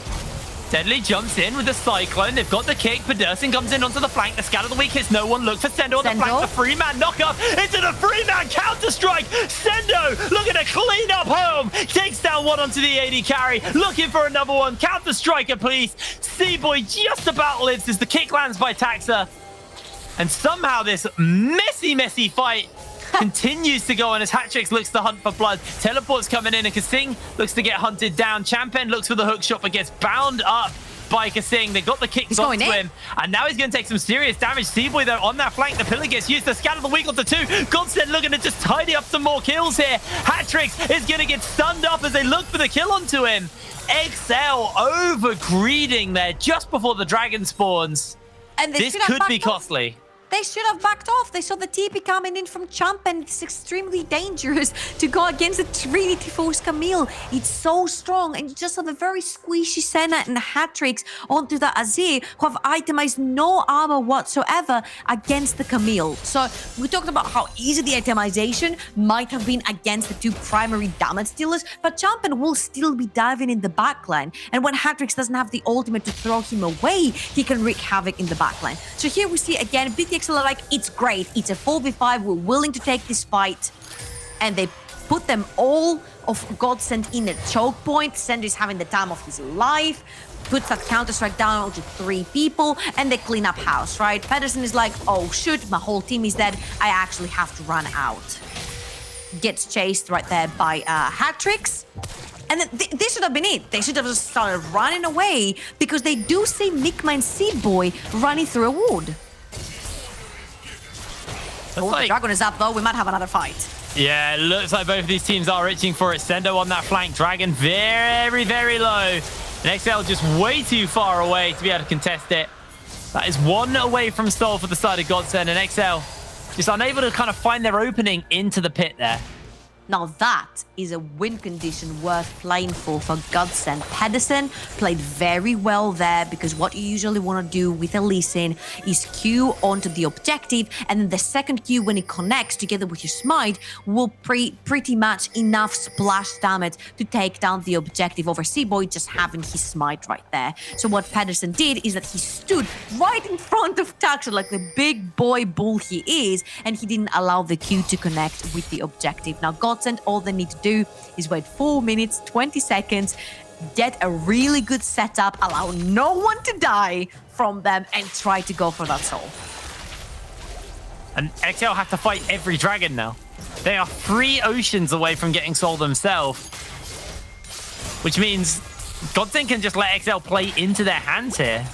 Deadly jumps in with the Cyclone. They've got the kick. Pedersen comes in onto the flank. The scatter of the weak hits no one. Look for Sendo on the flank. The free-man knockup into the free-man counter-strike. Sendo looking to clean up home. Takes down one onto the AD carry. Looking for another one. Counter-striker, please. Seaboy just about lives as the kick lands by Taxa. And somehow this messy fight continues to go on as Hatrix looks to hunt for blood. Teleport's coming in and Kasing looks to get hunted down. Champion looks for the hook shot but gets bound up by Kasing. They got the kicks onto him, and now he's going to take some serious damage. Seaboy though on that flank. The pillar gets used to scatter the weak onto two. Godsent looking to just tidy up some more kills here. Hatrix is going to get stunned up as they look for the kill onto him. XL over greeding there just before the dragon spawns. And this could be costly. They should have backed off. They saw the TP coming in from Champion. It's extremely dangerous to go against the Trinity Force Camille. It's so strong, and you just have a very squishy Senna and Hatrix onto the Azir, who have itemized no armor whatsoever against the Camille. So we talked about how easy the itemization might have been against the two primary damage dealers, but Champion will still be diving in the backline. And when Hatrix doesn't have the ultimate to throw him away, he can wreak havoc in the backline. So here we see again, BTX are like, it's great, it's a 4v5, we're willing to take this fight. And they put them all of Godsent in a choke point. Sendo is having the time of his life, puts that counter-strike down to 3 people, and they clean up house, right? Pedersen is like, oh shoot, my whole team is dead, I actually have to run out. Gets chased right there by Hatrix. And then this should have been it. They should have just started running away, because they do see Mikma and Seaboy running through a wood. Oh, the dragon is up though, we might have another fight. Yeah, it looks like both of these teams are reaching for it. Sendo on that flank, Dragon very low. And XL just way too far away to be able to contest it. That is one away from Soul for the side of Godsent, and XL just unable to kind of find their opening into the pit there. Now that is a win condition worth playing for Godsent. Pedersen played very well there because what you usually want to do with a Lee Sin is Q onto the objective, and then the second Q, when it connects together with your smite, will pretty much enough splash damage to take down the objective over C-Boy just having his smite right there. So what Pedersen did is that he stood right in front of Taxer like the big boy bull he is, and he didn't allow the Q to connect with the objective. Now Godsent, all they need to do is wait 4 minutes, 20 seconds, get a really good setup, allow no one to die from them, and try to go for that soul. And XL have to fight every dragon now. They are 3 oceans away from getting soul themselves, which means Godsent can just let XL play into their hands here.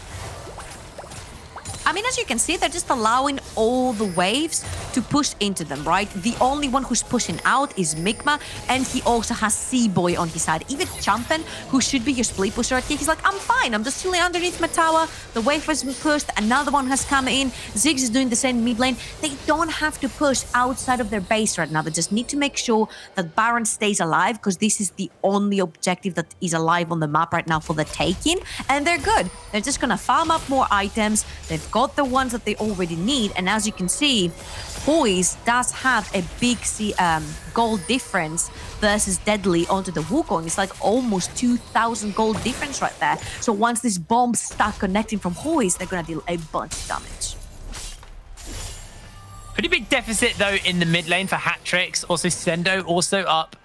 I mean, as you can see, they're just allowing all the waves to push into them, right? The only one who's pushing out is Migma, and he also has C-Boy on his side. Even Champion, who should be your split pusher right here, he's like, I'm fine, I'm just chilling underneath my tower. The wave has been pushed, another one has come in. Ziggs is doing the same mid lane. They don't have to push outside of their base right now. They just need to make sure that Baron stays alive, because this is the only objective that is alive on the map right now for the taking, and they're good. They're just gonna farm up more items. They've got the ones that they already need, and as you can see, Poise does have a big gold difference versus Deadly onto the Wukong. It's like almost 2,000 gold difference right there. So once these bombs start connecting from Poise, they're gonna deal a bunch of damage. Pretty big deficit though in the mid lane for hat tricks. Also Sendo also up.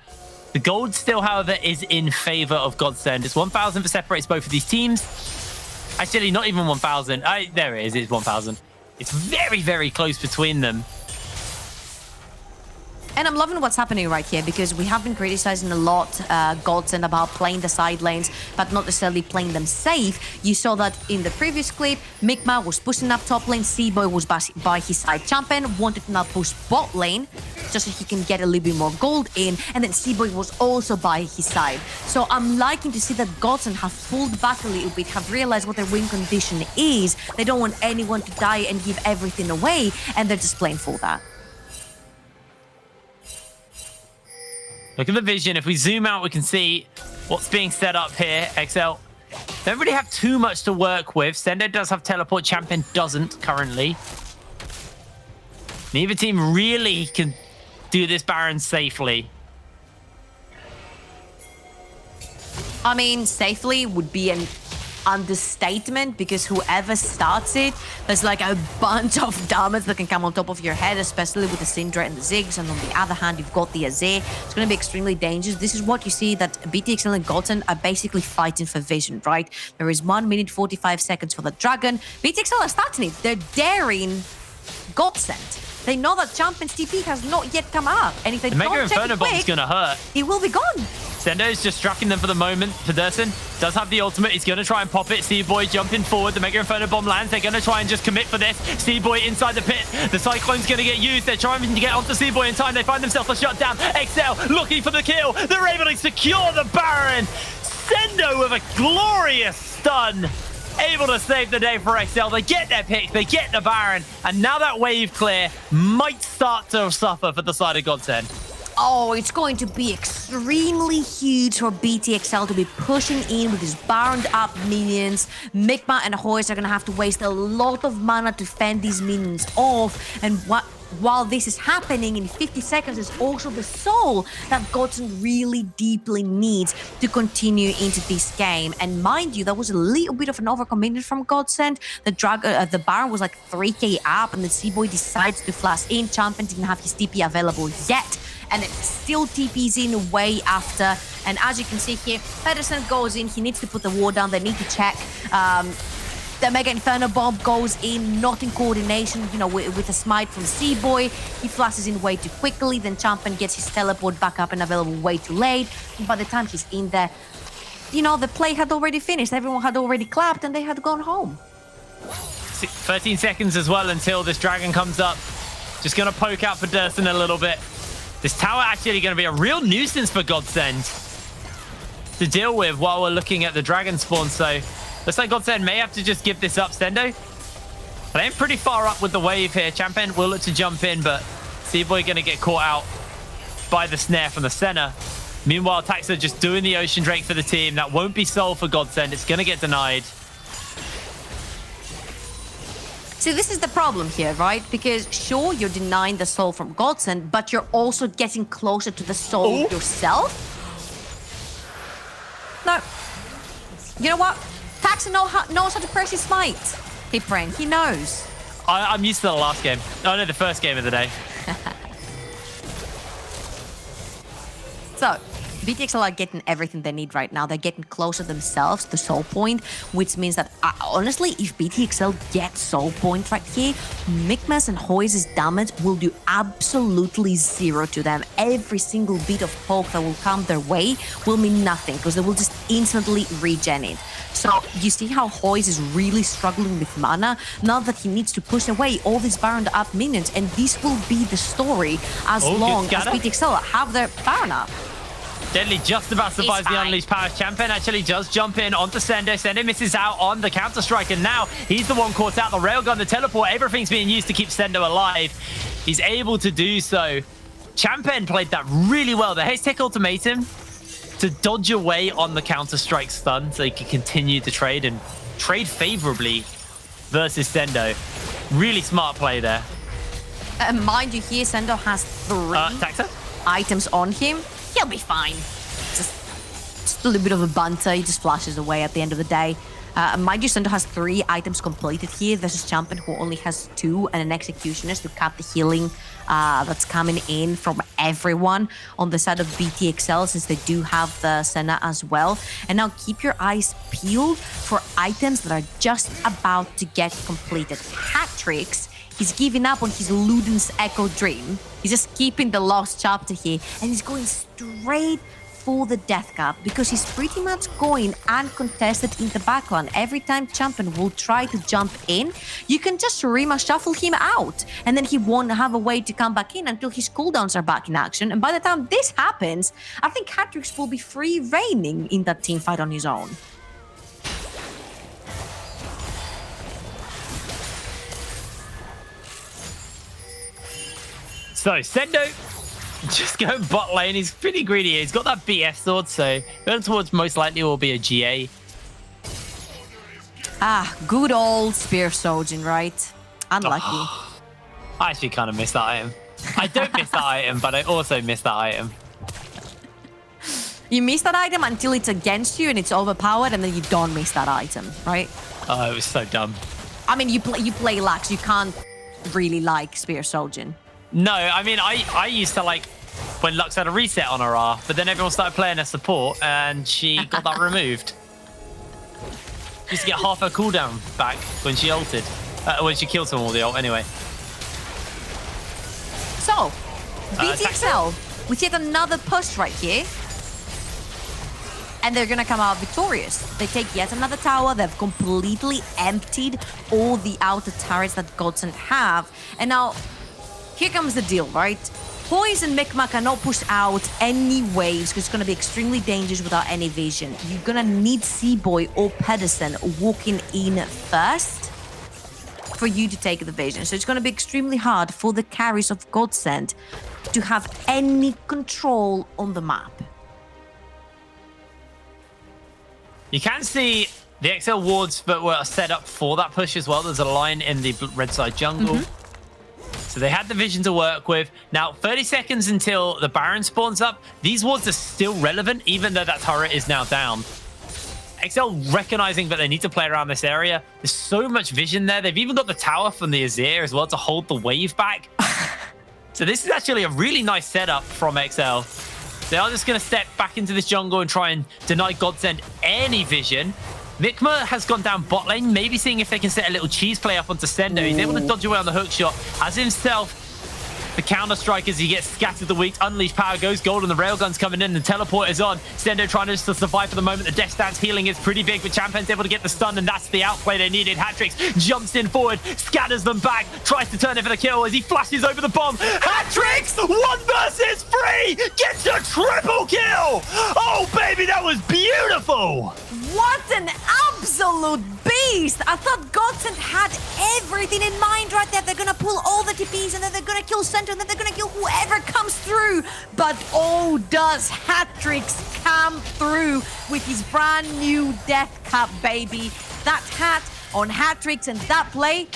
The gold still, however, is in favor of Godsend. It's 1,000 that separates both of these teams. Actually, not even 1,000. There it is. It's 1,000. It's very, very close between them. And I'm loving what's happening right here, because we have been criticizing a lot Godsent about playing the side lanes, but not necessarily playing them safe. You saw that in the previous clip. Migma was pushing up top lane, C-Boy was by his side. Champion wanted to now push bot lane, just so he can get a little bit more gold in, and then C-Boy was also by his side. So I'm liking to see that Godsent have pulled back a little bit, have realized what their win condition is. They don't want anyone to die and give everything away, and they're just playing for that. Look at the vision. If we zoom out, we can see what's being set up here. XL don't really have too much to work with. Sendo does have teleport. Champion doesn't currently. Neither team really can do this Baron safely. I mean, safely would be an understatement, because whoever starts it, there's like a bunch of damage that can come on top of your head, especially with the Syndra and the Ziggs, and on the other hand, you've got the Azir. It's going to be extremely dangerous. This is what you see, that BTXL and Godsent are basically fighting for vision, right? There is 1 minute 45 seconds for the Dragon. BTXL are starting it. They're daring Godsent. They know that Champion's TP has not yet come up, and if they The Mega don't check Inferno it Bomb's quick, gonna hurt. it will be gone. Sendo is just striking them for the moment. Pedersen does have the ultimate. He's going to try and pop it. C-Boy jumping forward. The Mega Inferno Bomb lands. They're going to try and just commit for this. C-Boy inside the pit. The Cyclone's going to get used. They're trying to get onto C-Boy in time. They find themselves a shutdown. XL looking for the kill. They're able to secure the Baron. Sendo with a glorious stun. Able to save the day for XL. They get their pick. They get the Baron. And now that wave clear might start to suffer for the side of Godsend. Oh, it's going to be extremely huge for BTXL to be pushing in with his Baroned up minions. Migma and Hoist are going to have to waste a lot of mana to fend these minions off. And while this is happening, in 50 seconds, there's also the soul that Godsent really deeply needs to continue into this game. And mind you, that was a little bit of an overcommitment from Godsent. The Baron was like 3k up, and the C-Boy decides to flash in. Champion didn't have his TP available yet, and it still TPs in way after. And as you can see here, Pedersen goes in. He needs to put the ward down. They need to check. The Mega Inferno Bomb goes in, not in coordination, you know, with a smite from C-Boy. He flashes in way too quickly. Then Champion gets his teleport back up and available way too late. And by the time he's in there, you know, the play had already finished. Everyone had already clapped and they had gone home. 13 seconds as well until this Dragon comes up. Just going to poke out for Pedersen a little bit. This tower actually going to be a real nuisance for Godsend to deal with while we're looking at the Dragon spawn. So looks like Godsend may have to just give this up. Sendo playing pretty far up with the wave here. Champion will look to jump in, but C-Boy going to get caught out. by the snare from the center. Meanwhile, Taxa just doing the Ocean Drake for the team. That won't be sold for Godsent. It's going to get denied. See, this is the problem here, right? Because sure, you're denying the soul from Godsent, but you're also getting closer to the soul yourself. No. You know what? Taxa knows how to press his smite. Hey, Brain, he knows. I'm used to the last game. Oh, no, the first game of the day. So, BTXL are getting everything they need right now. They're getting closer themselves to Soul Point, which means that, honestly, if BTXL get Soul Point right here, Mikmas and Hoy's damage will do absolutely zero to them. Every single bit of poke that will come their way will mean nothing, because they will just instantly regen it. So, you see how Hoy's is really struggling with mana, now that he needs to push away all these Baron up minions, and this will be the story as long as BTXL have their Baron up. Deadly just about survives the Unleashed Power. Champion actually does jump in onto Sendo. Sendo misses out on the counter-strike, and now he's the one caught out. The railgun, the teleport, everything's being used to keep Sendo alive. He's able to do so. Champion played that really well. The Haste Tech Ultimatum to dodge away on the counter-strike stun so he can continue to trade and trade favorably versus Sendo. Really smart play there. Mind you, here Sendo has 3 Taxa? items on him. He'll be fine. Just a little bit of a bunter. He just flashes away at the end of the day. Mind you, Sendo has 3 items completed here. There's a Champion who only has 2 and an Executionist to cut the healing that's coming in from everyone on the side of BTXL, since they do have the Senna as well. And now keep your eyes peeled for items that are just about to get completed. Hat-tricks. He's giving up on his Luden's Echo Dream. He's just keeping the Lost Chapter here, and he's going straight for the Death Cap, because he's pretty much going uncontested in the backline. Every time Champion will try to jump in, you can just Rima shuffle him out, and then he won't have a way to come back in until his cooldowns are back in action. And by the time this happens, I think Hatrix will be free reigning in that team fight on his own. So, Sendo just going bot lane. He's pretty greedy. He's got that BF sword, so going towards most likely will be a GA. Good old Spear Sojourn, right? Unlucky. Oh, I actually kind of miss that item. I don't miss that item, but I also miss that item. You miss that item until it's against you and it's overpowered, and then you don't miss that item, right? Oh, it was so dumb. I mean, you play Lux. You can't really like Spear Sojourn. No, I mean, I used to like when Lux had a reset on her R, but then everyone started playing her support and she got that removed. She used to get half her cooldown back when she ulted. When she killed someone with the ult, anyway. So, BTXL with yet another push right here. And they're going to come out victorious. They take yet another tower. They've completely emptied all the outer turrets that Godsent have. And now, here comes the deal, right? Poise and Mikma cannot push out any waves, because it's going to be extremely dangerous without any vision. You're going to need Seaboy or Pedersen walking in first for you to take the vision. So it's going to be extremely hard for the carries of Godsent to have any control on the map. You can see the XL wards that were set up for that push as well. There's a line in the red side jungle. So they had the vision to work with. Now, 30 seconds until the Baron spawns up. These wards are still relevant, even though that turret is now down. XL recognizing that they need to play around this area. There's so much vision there. They've even got the tower from the Azir as well to hold the wave back. So this is actually a really nice setup from XL. They are just going to step back into this jungle and try and deny Godsent any vision. Mikma has gone down bot lane, maybe seeing if they can set a little cheese play up onto Sendo. He's able to dodge away on the hook shot. As himself, the counter strike as he gets scattered the weak. Unleashed power goes golden. The railgun's coming in. The teleport is on. Sendo trying to just survive for the moment. The death stance healing is pretty big, but Champion's able to get the stun, and that's the outplay they needed. Hatrix jumps in forward, scatters them back, tries to turn it for the kill as he flashes over the bomb. Hatrix, 1 versus 3, gets a triple kill. Oh, baby, that was beautiful. What an absolute beast! I thought Godsent had everything in mind right there. They're gonna pull all the TPs and then they're gonna kill Center and then they're gonna kill whoever comes through. But oh, does Hatrix come through with his brand new Death Cap, baby. That hat on Hatrix and that play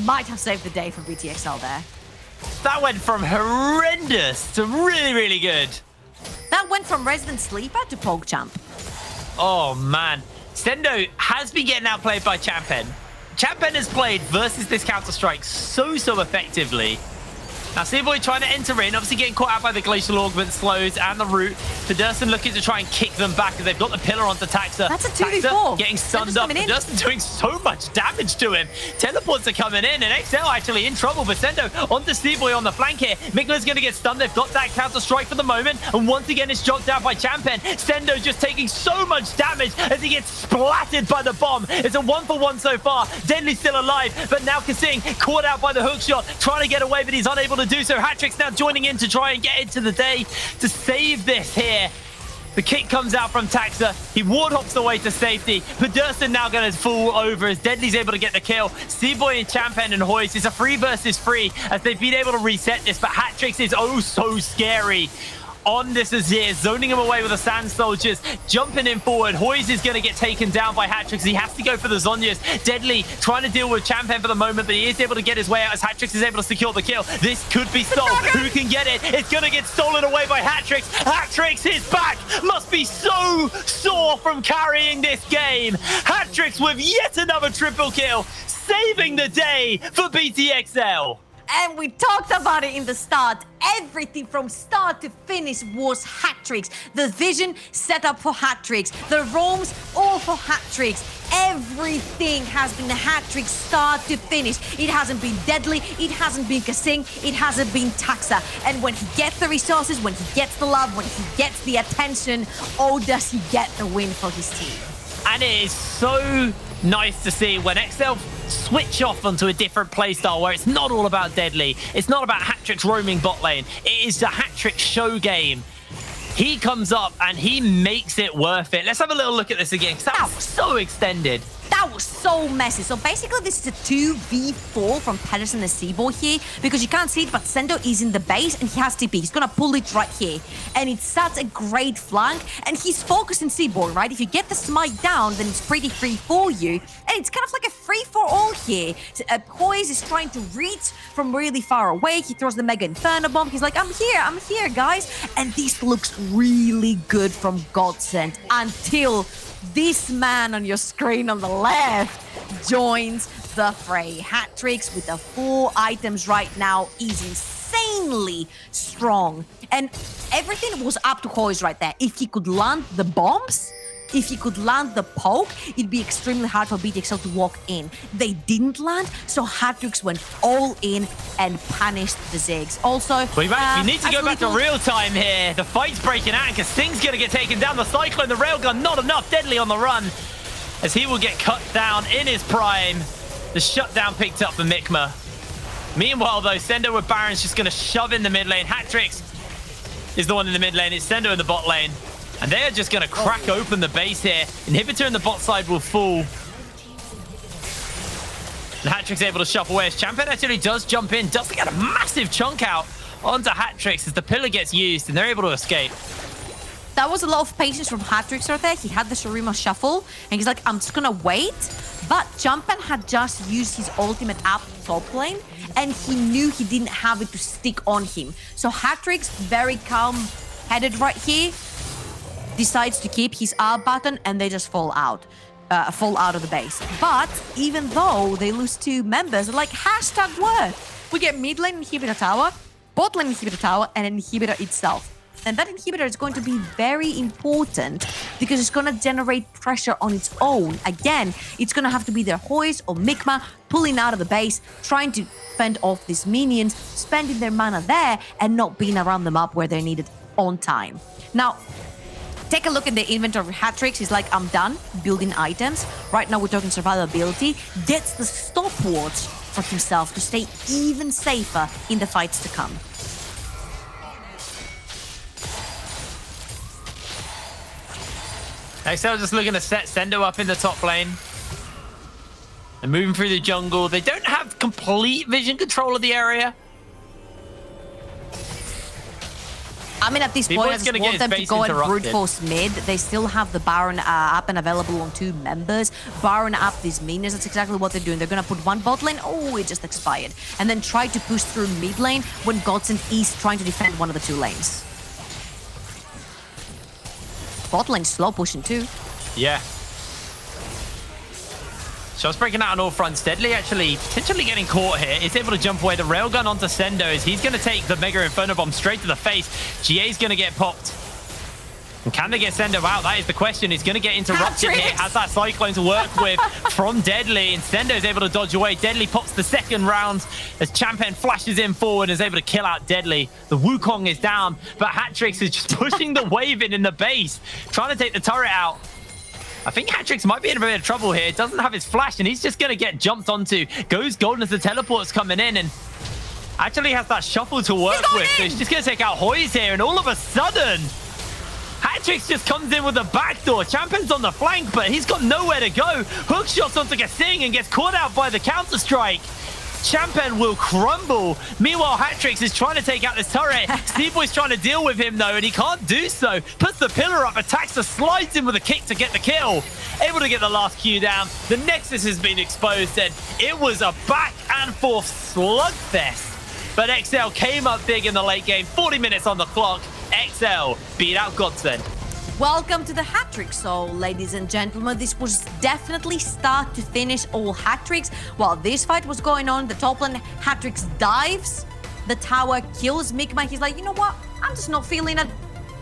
might have saved the day for BTXL there. That went from horrendous to really, really good. That went from Resident Sleeper to PogChamp. Oh, man. Sendo has been getting outplayed by Champen. Champen has played versus this Counter-Strike so effectively. Now, Seaboy trying to enter in, obviously getting caught out by the Glacial Augment slows and the root. Pedersen looking to try and kick them back as they've got the pillar onto Taxa. That's a 2v4. Taxa getting stunned up. Pedersen doing so much damage to him. Teleports are coming in, and XL actually in trouble. But Sendo onto Seaboy on the flank here. Mikma's going to get stunned. They've got that counter-strike for the moment, and once again it's jogged out by Champen. Sendo just taking so much damage as he gets splattered by the bomb. It's a 1-for-1 so far. Deadly's still alive, but now Kasing caught out by the hook shot, trying to get away, but he's unable to do so. Hatrix now joining in to try and get into the day to save this here. The kick comes out from Taxa. He ward hops away to safety. Pedersen now going to fall over as Deadly's able to get the kill. Seaboy and Champen and Hoist is a 3 versus 3 as they've been able to reset this, but Hatrix is oh so scary. On this Azir, zoning him away with the Sand Soldiers, jumping in forward. Hoyes is going to get taken down by Hatrix. He has to go for the Zonyas. Deadly trying to deal with Champen for the moment, but he is able to get his way out as Hatrix is able to secure the kill. This could be stolen. Who can get it? It's going to get stolen away by Hatrix. Hatrix is back. Must be so sore from carrying this game. Hatrix with yet another triple kill, saving the day for BTXL. And we talked about it in the start. Everything from start to finish was Hatrix. The vision set up for Hatrix. The roams all for Hatrix. Everything has been a Hatrix start to finish. It hasn't been Deadly. It hasn't been Kasing. It hasn't been Taxa. And when he gets the resources, when he gets the love, when he gets the attention, oh, does he get the win for his team. And it is so nice to see when XL switch off onto a different playstyle where it's not all about Deadly. It's not about Hatrix roaming bot lane. It is the Hatrix show game. He comes up and he makes it worth it. Let's have a little look at this again because that was so extended. That was so messy. So basically, this is a 2v4 from Pedersen and Seaboy here because you can't see it, but Sendo is in the base and he has TP. He's gonna pull it right here. And it's such a great flank. And he's focused in Seaboy, right? If you get the smite down, then it's pretty free for you. And it's kind of like a free-for-all here. Hoyes is trying to reach from really far away. He throws the Mega Inferno Bomb. He's like, I'm here, guys. And this looks really good from Godsent until this man on your screen on the left joins the fray. Hatrix with the 4 items right now is insanely strong. And everything was up to Hoyes right there. If he could land the bombs, if he could land the poke, it'd be extremely hard for BTXL to walk in. They didn't land, so Hatrix went all in and punished the Ziggs. Also, we need to go back to real time here. The fight's breaking out because Sting's going to get taken down. The Cyclone, the Railgun, not enough. Deadly on the run as he will get cut down in his prime. The shutdown picked up for Mikma. Meanwhile, though, Sendo with Baron's just going to shove in the mid lane. Hatrix is the one in the mid lane. It's Sendo in the bot lane. And they are just going to crack open the base here. Inhibitor in the bot side will fall. And Hatrix able to shuffle away as Champion actually does jump in. Does get a massive chunk out onto Hatrix as the pillar gets used and they're able to escape. That was a lot of patience from Hatrix right there. He had the Shurima shuffle and he's like, I'm just going to wait. But Champion had just used his ultimate up top lane and he knew he didn't have it to stick on him. So Hatrix, very calm-headed right here, decides to keep his R button and they just fall out of the base. But even though they lose 2 members, they're like, hashtag worth. We get mid lane inhibitor tower, bot lane inhibitor tower, and an inhibitor itself. And that inhibitor is going to be very important because it's going to generate pressure on its own. Again, it's going to have to be their Hoyes or Mikma pulling out of the base, trying to fend off these minions, spending their mana there and not being around them up where they're needed on time. Now, take a look at the inventory of Hatrix. He's like, I'm done building items. Right now, we're talking survivability. Gets the stopwatch for himself to stay even safer in the fights to come. XL just looking to set Sendo up in the top lane. They're moving through the jungle. They don't have complete vision control of the area. I mean, at this point, I just want them to go and brute force mid. They still have the Baron up and available on 2 members. Baron up these minions. That's exactly what they're doing. They're going to put one bot lane. Oh, it just expired. And then try to push through mid lane when Godsent is trying to defend one of the 2 lanes. Bot lane slow pushing too. Yeah. Shots breaking out on all fronts. Deadly actually potentially getting caught here. Is able to jump away. The railgun onto Sendo as he's going to take the Mega Inferno Bomb straight to the face. GA's going to get popped. And can they get Sendo out? That is the question. He's going to get interrupted here. Has that Cyclone to work with from Deadly. And Sendo's able to dodge away. Deadly pops the second round as Champion flashes in forward and is able to kill out Deadly. The Wukong is down, but Hatrix is just pushing the wave in the base, trying to take the turret out. I think Hatrix might be in a bit of trouble here. Doesn't have his flash, and he's just going to get jumped onto. Goes golden as the teleport's coming in, and actually has that shuffle to work with. So he's just going to take out Hoyes here, and all of a sudden, Hatrix just comes in with a backdoor. Champion's on the flank, but he's got nowhere to go. Hook shots onto Gasing and gets caught out by the counter-strike. Champion will crumble. Meanwhile, Hatrix is trying to take out this turret. Steve's trying to deal with him, though, and he can't do so. Puts the pillar up, attacks the slides in with a kick to get the kill. Able to get the last Q down. The Nexus has been exposed, and it was a back and forth slugfest. But XL came up big in the late game. 40 minutes on the clock. XL beat out Godsent. Welcome to the hat-trick. So, ladies and gentlemen, this was definitely start to finish all hat-tricks. While this fight was going on, the top lane hat-tricks dives, the tower kills Migma. He's like, you know what? I'm just not feeling it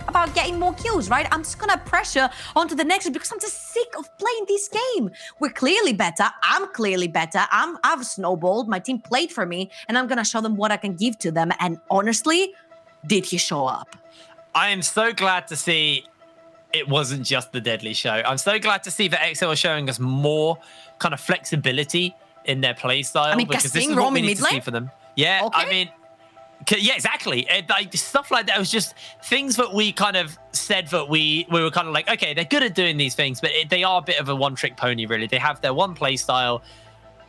about getting more kills, right? I'm just gonna pressure onto the next because I'm just sick of playing this game. We're clearly better. I'm clearly better. I've snowballed. My team played for me, and I'm gonna show them what I can give to them. And honestly, did he show up? I am so glad to see it wasn't just the Deadly show. I'm so glad to see that XL are showing us more kind of flexibility in their play style. I mean, because this is what we need to see for them. Yeah, okay. I mean, yeah, exactly. Like stuff like that was just things that we kind of said that we were kind of like, okay, they're good at doing these things, but they are a bit of a one-trick pony, really. They have their one play style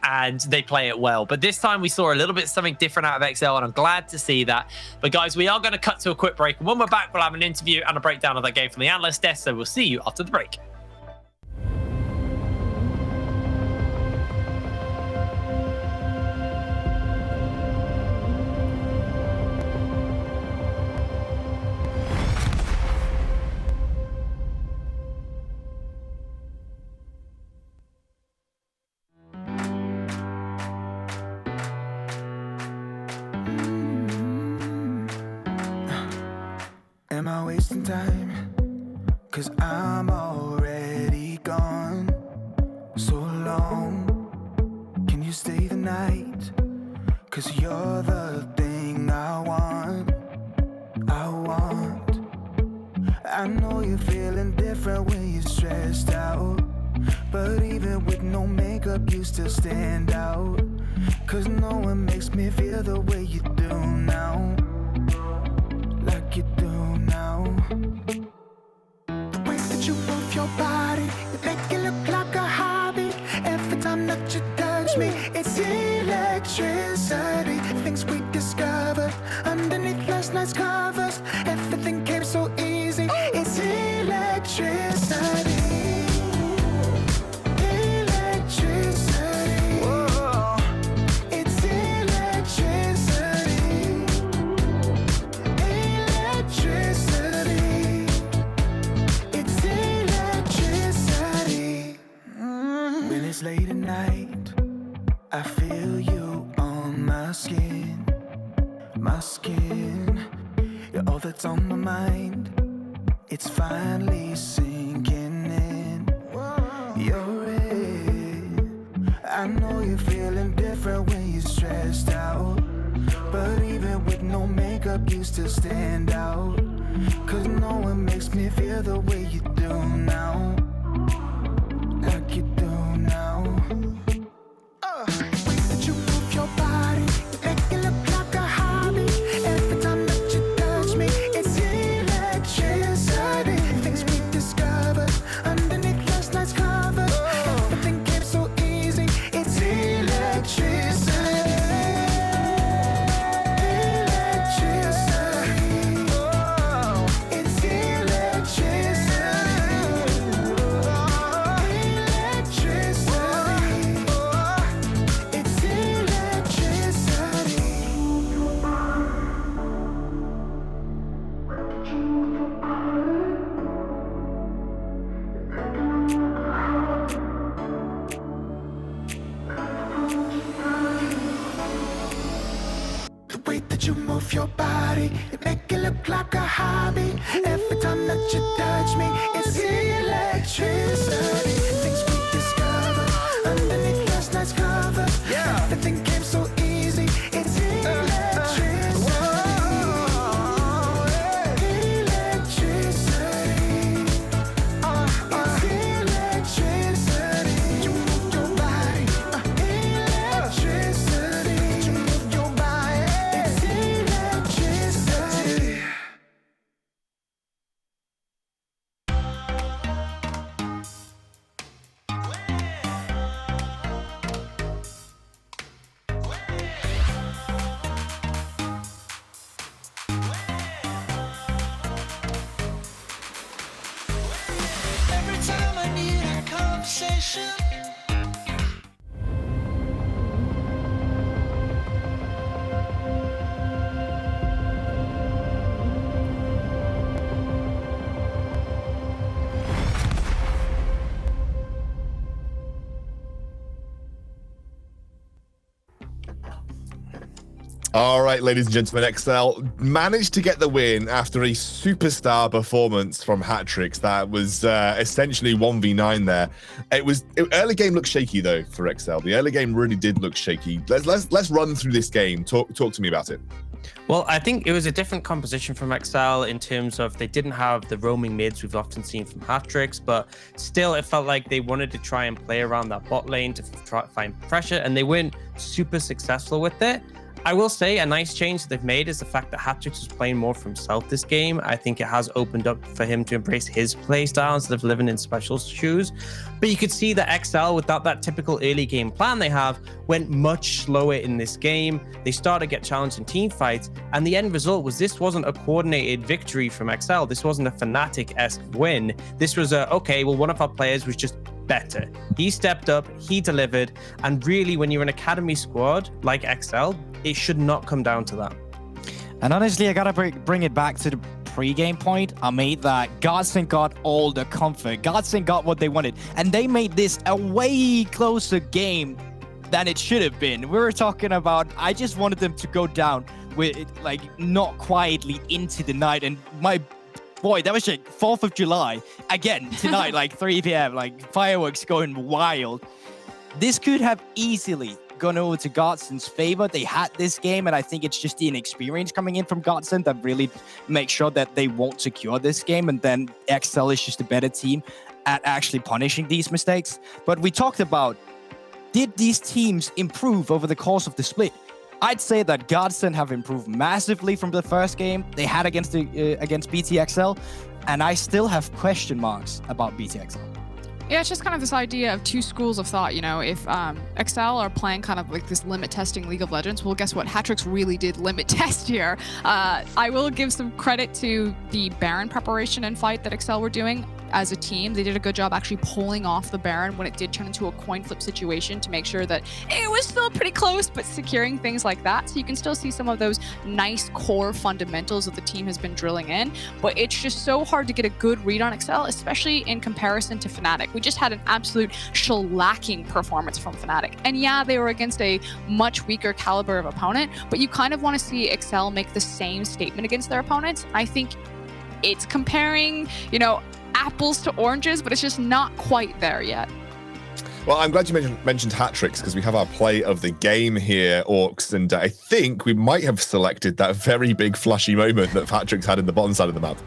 and they play it well. But this time we saw a little bit something different out of XL, and I'm glad to see that. But guys, we are going to cut to a quick break. And when we're back, we'll have an interview and a breakdown of that game from the analyst desk. So we'll see you after the break. Am I wasting time? 'Cause I'm already gone. So long, can you stay the night? 'Cause you're the thing I want. I know you're feeling different when you're stressed out, but even with no makeup you still stand out. 'Cause no one makes me feel the way you do now. Like you do now. The way that you move your body, you make it look like a hobby. Every time that you touch me, it's electricity. Things we discovered underneath last night's covers. Everything came so easy. It's electricity. Electricity. Whoa. It's electricity. Electricity. It's electricity. When it's late at night, I feel you on my skin. My skin. You're all that's on my mind. It's finally sinking in. You're it. I know you're feeling different when you're stressed out, but even with no makeup you still stand out. 'Cause no one makes me feel the way you do now. Like you do now. The way that you move your body, you make it look like a hobby. Every time that you touch me, it's electricity. Things we discovered under you move your body, you make it look like a hobby. Every time that you touch me, it's electricity. Things we discovered underneath last night's cover. Yeah, everything came so easy. It's electricity. All right, ladies and gentlemen, XL managed to get the win after a superstar performance from Hatrix. That was essentially 1v9 there. Early game looked shaky though for XL. The early game really did look shaky. Let's run through this game. Talk to me about it. Well, I think it was a different composition from XL in terms of they didn't have the roaming mids we've often seen from Hatrix, but still it felt like they wanted to try and play around that bot lane to try find pressure, and they weren't super successful with it. I will say a nice change that they've made is the fact that Hatrix is playing more for himself this game. I think it has opened up for him to embrace his playstyle instead of living in special shoes. But you could see that XL, without that typical early game plan they have, went much slower in this game. They started to get challenged in team fights, and the end result was this wasn't a coordinated victory from XL. This wasn't a Fnatic-esque win. This was okay, well, one of our players was just better. He stepped up, he delivered, and really when you're an academy squad like XL, it should not come down to that. And honestly, I gotta bring it back to the pre-game point I made that Godsent got all the comfort. Godsent got what they wanted, and they made this a way closer game than it should have been. We were talking about, I just wanted them to go down with like not quietly into the night, and my boy, that was like 4th of July again tonight, like 3 p.m., like fireworks going wild. This could have easily gone over to Godsent's favor. They had this game, and I think it's just the inexperience coming in from Godsent that really makes sure that they won't secure this game, and then XL is just a better team at actually punishing these mistakes. But we talked about, did these teams improve over the course of the split? I'd say that Godsent have improved massively from the first game they had against BTXL, and I still have question marks about BTXL. Yeah, it's just kind of this idea of two schools of thought. You know, if XL are playing kind of like this limit testing League of Legends, well, guess what? Hatrix really did limit test here. I will give some credit to the Baron preparation and fight that XL were doing. As a team, they did a good job actually pulling off the Baron when it did turn into a coin flip situation to make sure that it was still pretty close, but securing things like that. So you can still see some of those nice core fundamentals that the team has been drilling in, but it's just so hard to get a good read on XL, especially in comparison to Fnatic. We just had an absolute shellacking performance from Fnatic. And yeah, they were against a much weaker caliber of opponent, but you kind of want to see XL make the same statement against their opponents. I think it's comparing, you know, apples to oranges, but it's just not quite there yet. Well, I'm glad you mentioned Hatrix, because we have our play of the game here, Orcs, and I think we might have selected that very big flashy moment that Hatrix had in the bottom side of the map.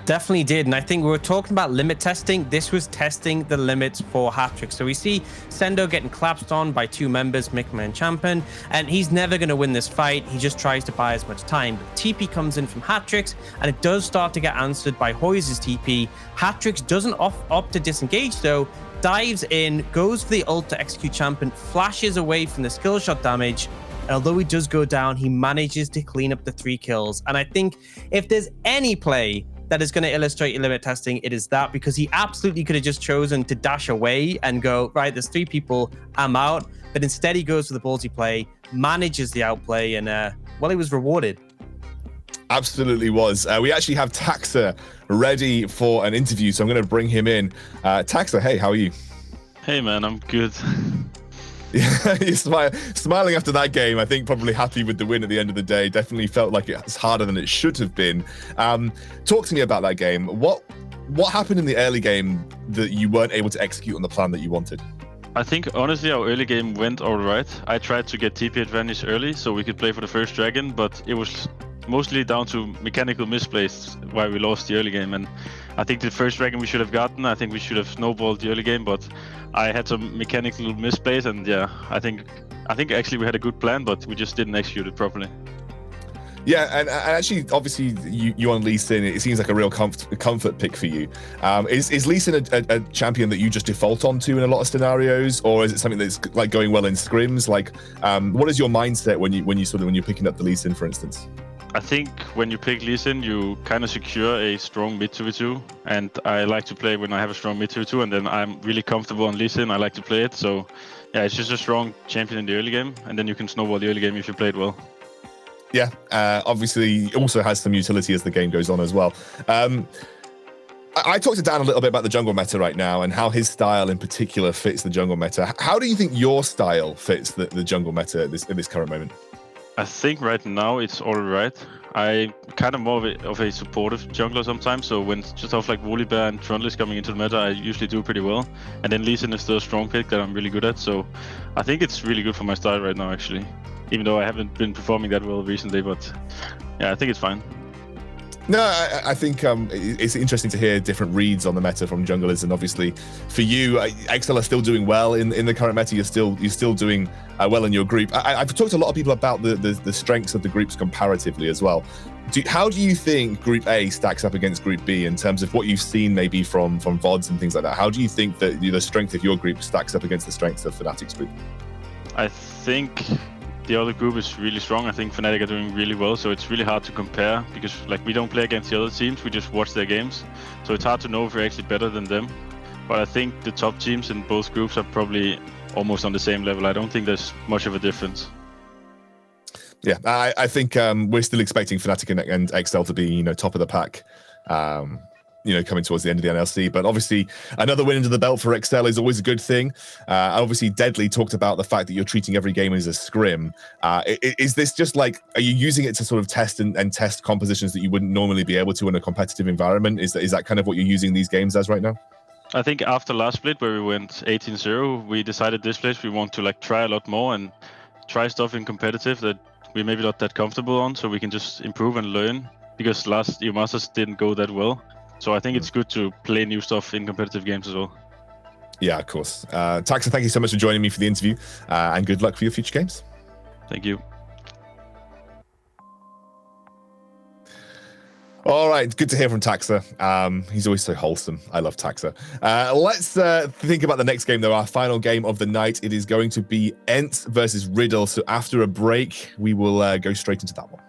Definitely did, and I think we were talking about limit testing. This was testing the limits for Hatrix. So we see Sendo getting collapsed on by two members, Mikma and Champion, and he's never going to win this fight. He just tries to buy as much time. But TP comes in from Hatrix, and it does start to get answered by Hoyes' TP. Hatrix doesn't opt to disengage though, dives in, goes for the ult to execute Champion, flashes away from the skill shot damage, and although he does go down, he manages to clean up the 3 kills. And I think if there's any play that is going to illustrate limit testing, it is that, because he absolutely could have just chosen to dash away and go, right, there's 3 people, I'm out. But instead he goes for the ballsy play, manages the outplay, and well, he was rewarded. Absolutely was. We actually have Taxa ready for an interview, so I'm going to bring him in. Taxa, hey, how are you? Hey man, I'm good. Yeah, you're smiling after that game. I think probably happy with the win at the end of the day. Definitely felt like it's harder than it should have been. Talk to me about that game. What happened in the early game that you weren't able to execute on the plan that you wanted? I think honestly our early game went all right. I tried to get TP advantage early so we could play for the first dragon, but it was mostly down to mechanical misplays why we lost the early game. And I think the first dragon we should have gotten. I think we should have snowballed the early game, but I had some mechanical misplays, and yeah, I think actually we had a good plan, but we just didn't execute it properly. Yeah, and actually, obviously, you on Lee Sin, it seems like a real comfort pick for you. Is Lee Sin a champion that you just default onto in a lot of scenarios, or is it something that's like going well in scrims? Like, what is your mindset when you're picking up the Lee Sin, for instance? I think when you pick Lee Sin, you kind of secure a strong mid 2v2, and I like to play when I have a strong mid 2v2, and then I'm really comfortable on Lee Sin. I like to play it, so yeah, it's just a strong champion in the early game, and then you can snowball the early game if you play it well. Yeah, obviously it also has some utility as the game goes on as well. I talked to Dan a little bit about the jungle meta right now and how his style in particular fits the jungle meta. How do you think your style fits the jungle meta at this current moment? I think right now it's all right. I'm kind of more of a supportive jungler sometimes, so when stuff like Volibear and Trundle is coming into the meta, I usually do pretty well. And then Lee Sin is still a strong pick that I'm really good at, so I think it's really good for my style right now, actually. Even though I haven't been performing that well recently, but yeah, I think it's fine. No, I think it's interesting to hear different reads on the meta from junglers, and obviously for you, XL are still doing well in the current meta. You're still doing well in your group. I've talked to a lot of people about the strengths of the groups comparatively as well. How do you think Group A stacks up against Group B in terms of what you've seen maybe from VODs and things like that? How do you think that the strength of your group stacks up against the strengths of Fnatic's group? I think the other group is really strong. I think Fnatic are doing really well, so it's really hard to compare because like we don't play against the other teams, we just watch their games. So it's hard to know if we're actually better than them. But I think the top teams in both groups are probably almost on the same level. I don't think there's much of a difference. Yeah, I think we're still expecting Fnatic and XL to be, top of the pack. Coming towards the end of the NLC, but obviously another win into the belt for XL is always a good thing. Obviously, Deadly talked about the fact that you're treating every game as a scrim. Is this just like, are you using it to sort of test and test compositions that you wouldn't normally be able to in a competitive environment? Is that kind of what you're using these games as right now? I think after last split where we went 18-0, we decided this place we want to like try a lot more and try stuff in competitive that we're maybe not that comfortable on, so we can just improve and learn, because last EU Masters didn't go that well. So I think it's good to play new stuff in competitive games as well. Yeah, of course. Taxa, thank you so much for joining me for the interview, and good luck for your future games. Thank you. All right, good to hear from Taxa. He's always so wholesome. I love Taxa. Let's think about the next game, though, our final game of the night. It is going to be ENCE versus Riddle. So after a break, we will go straight into that one.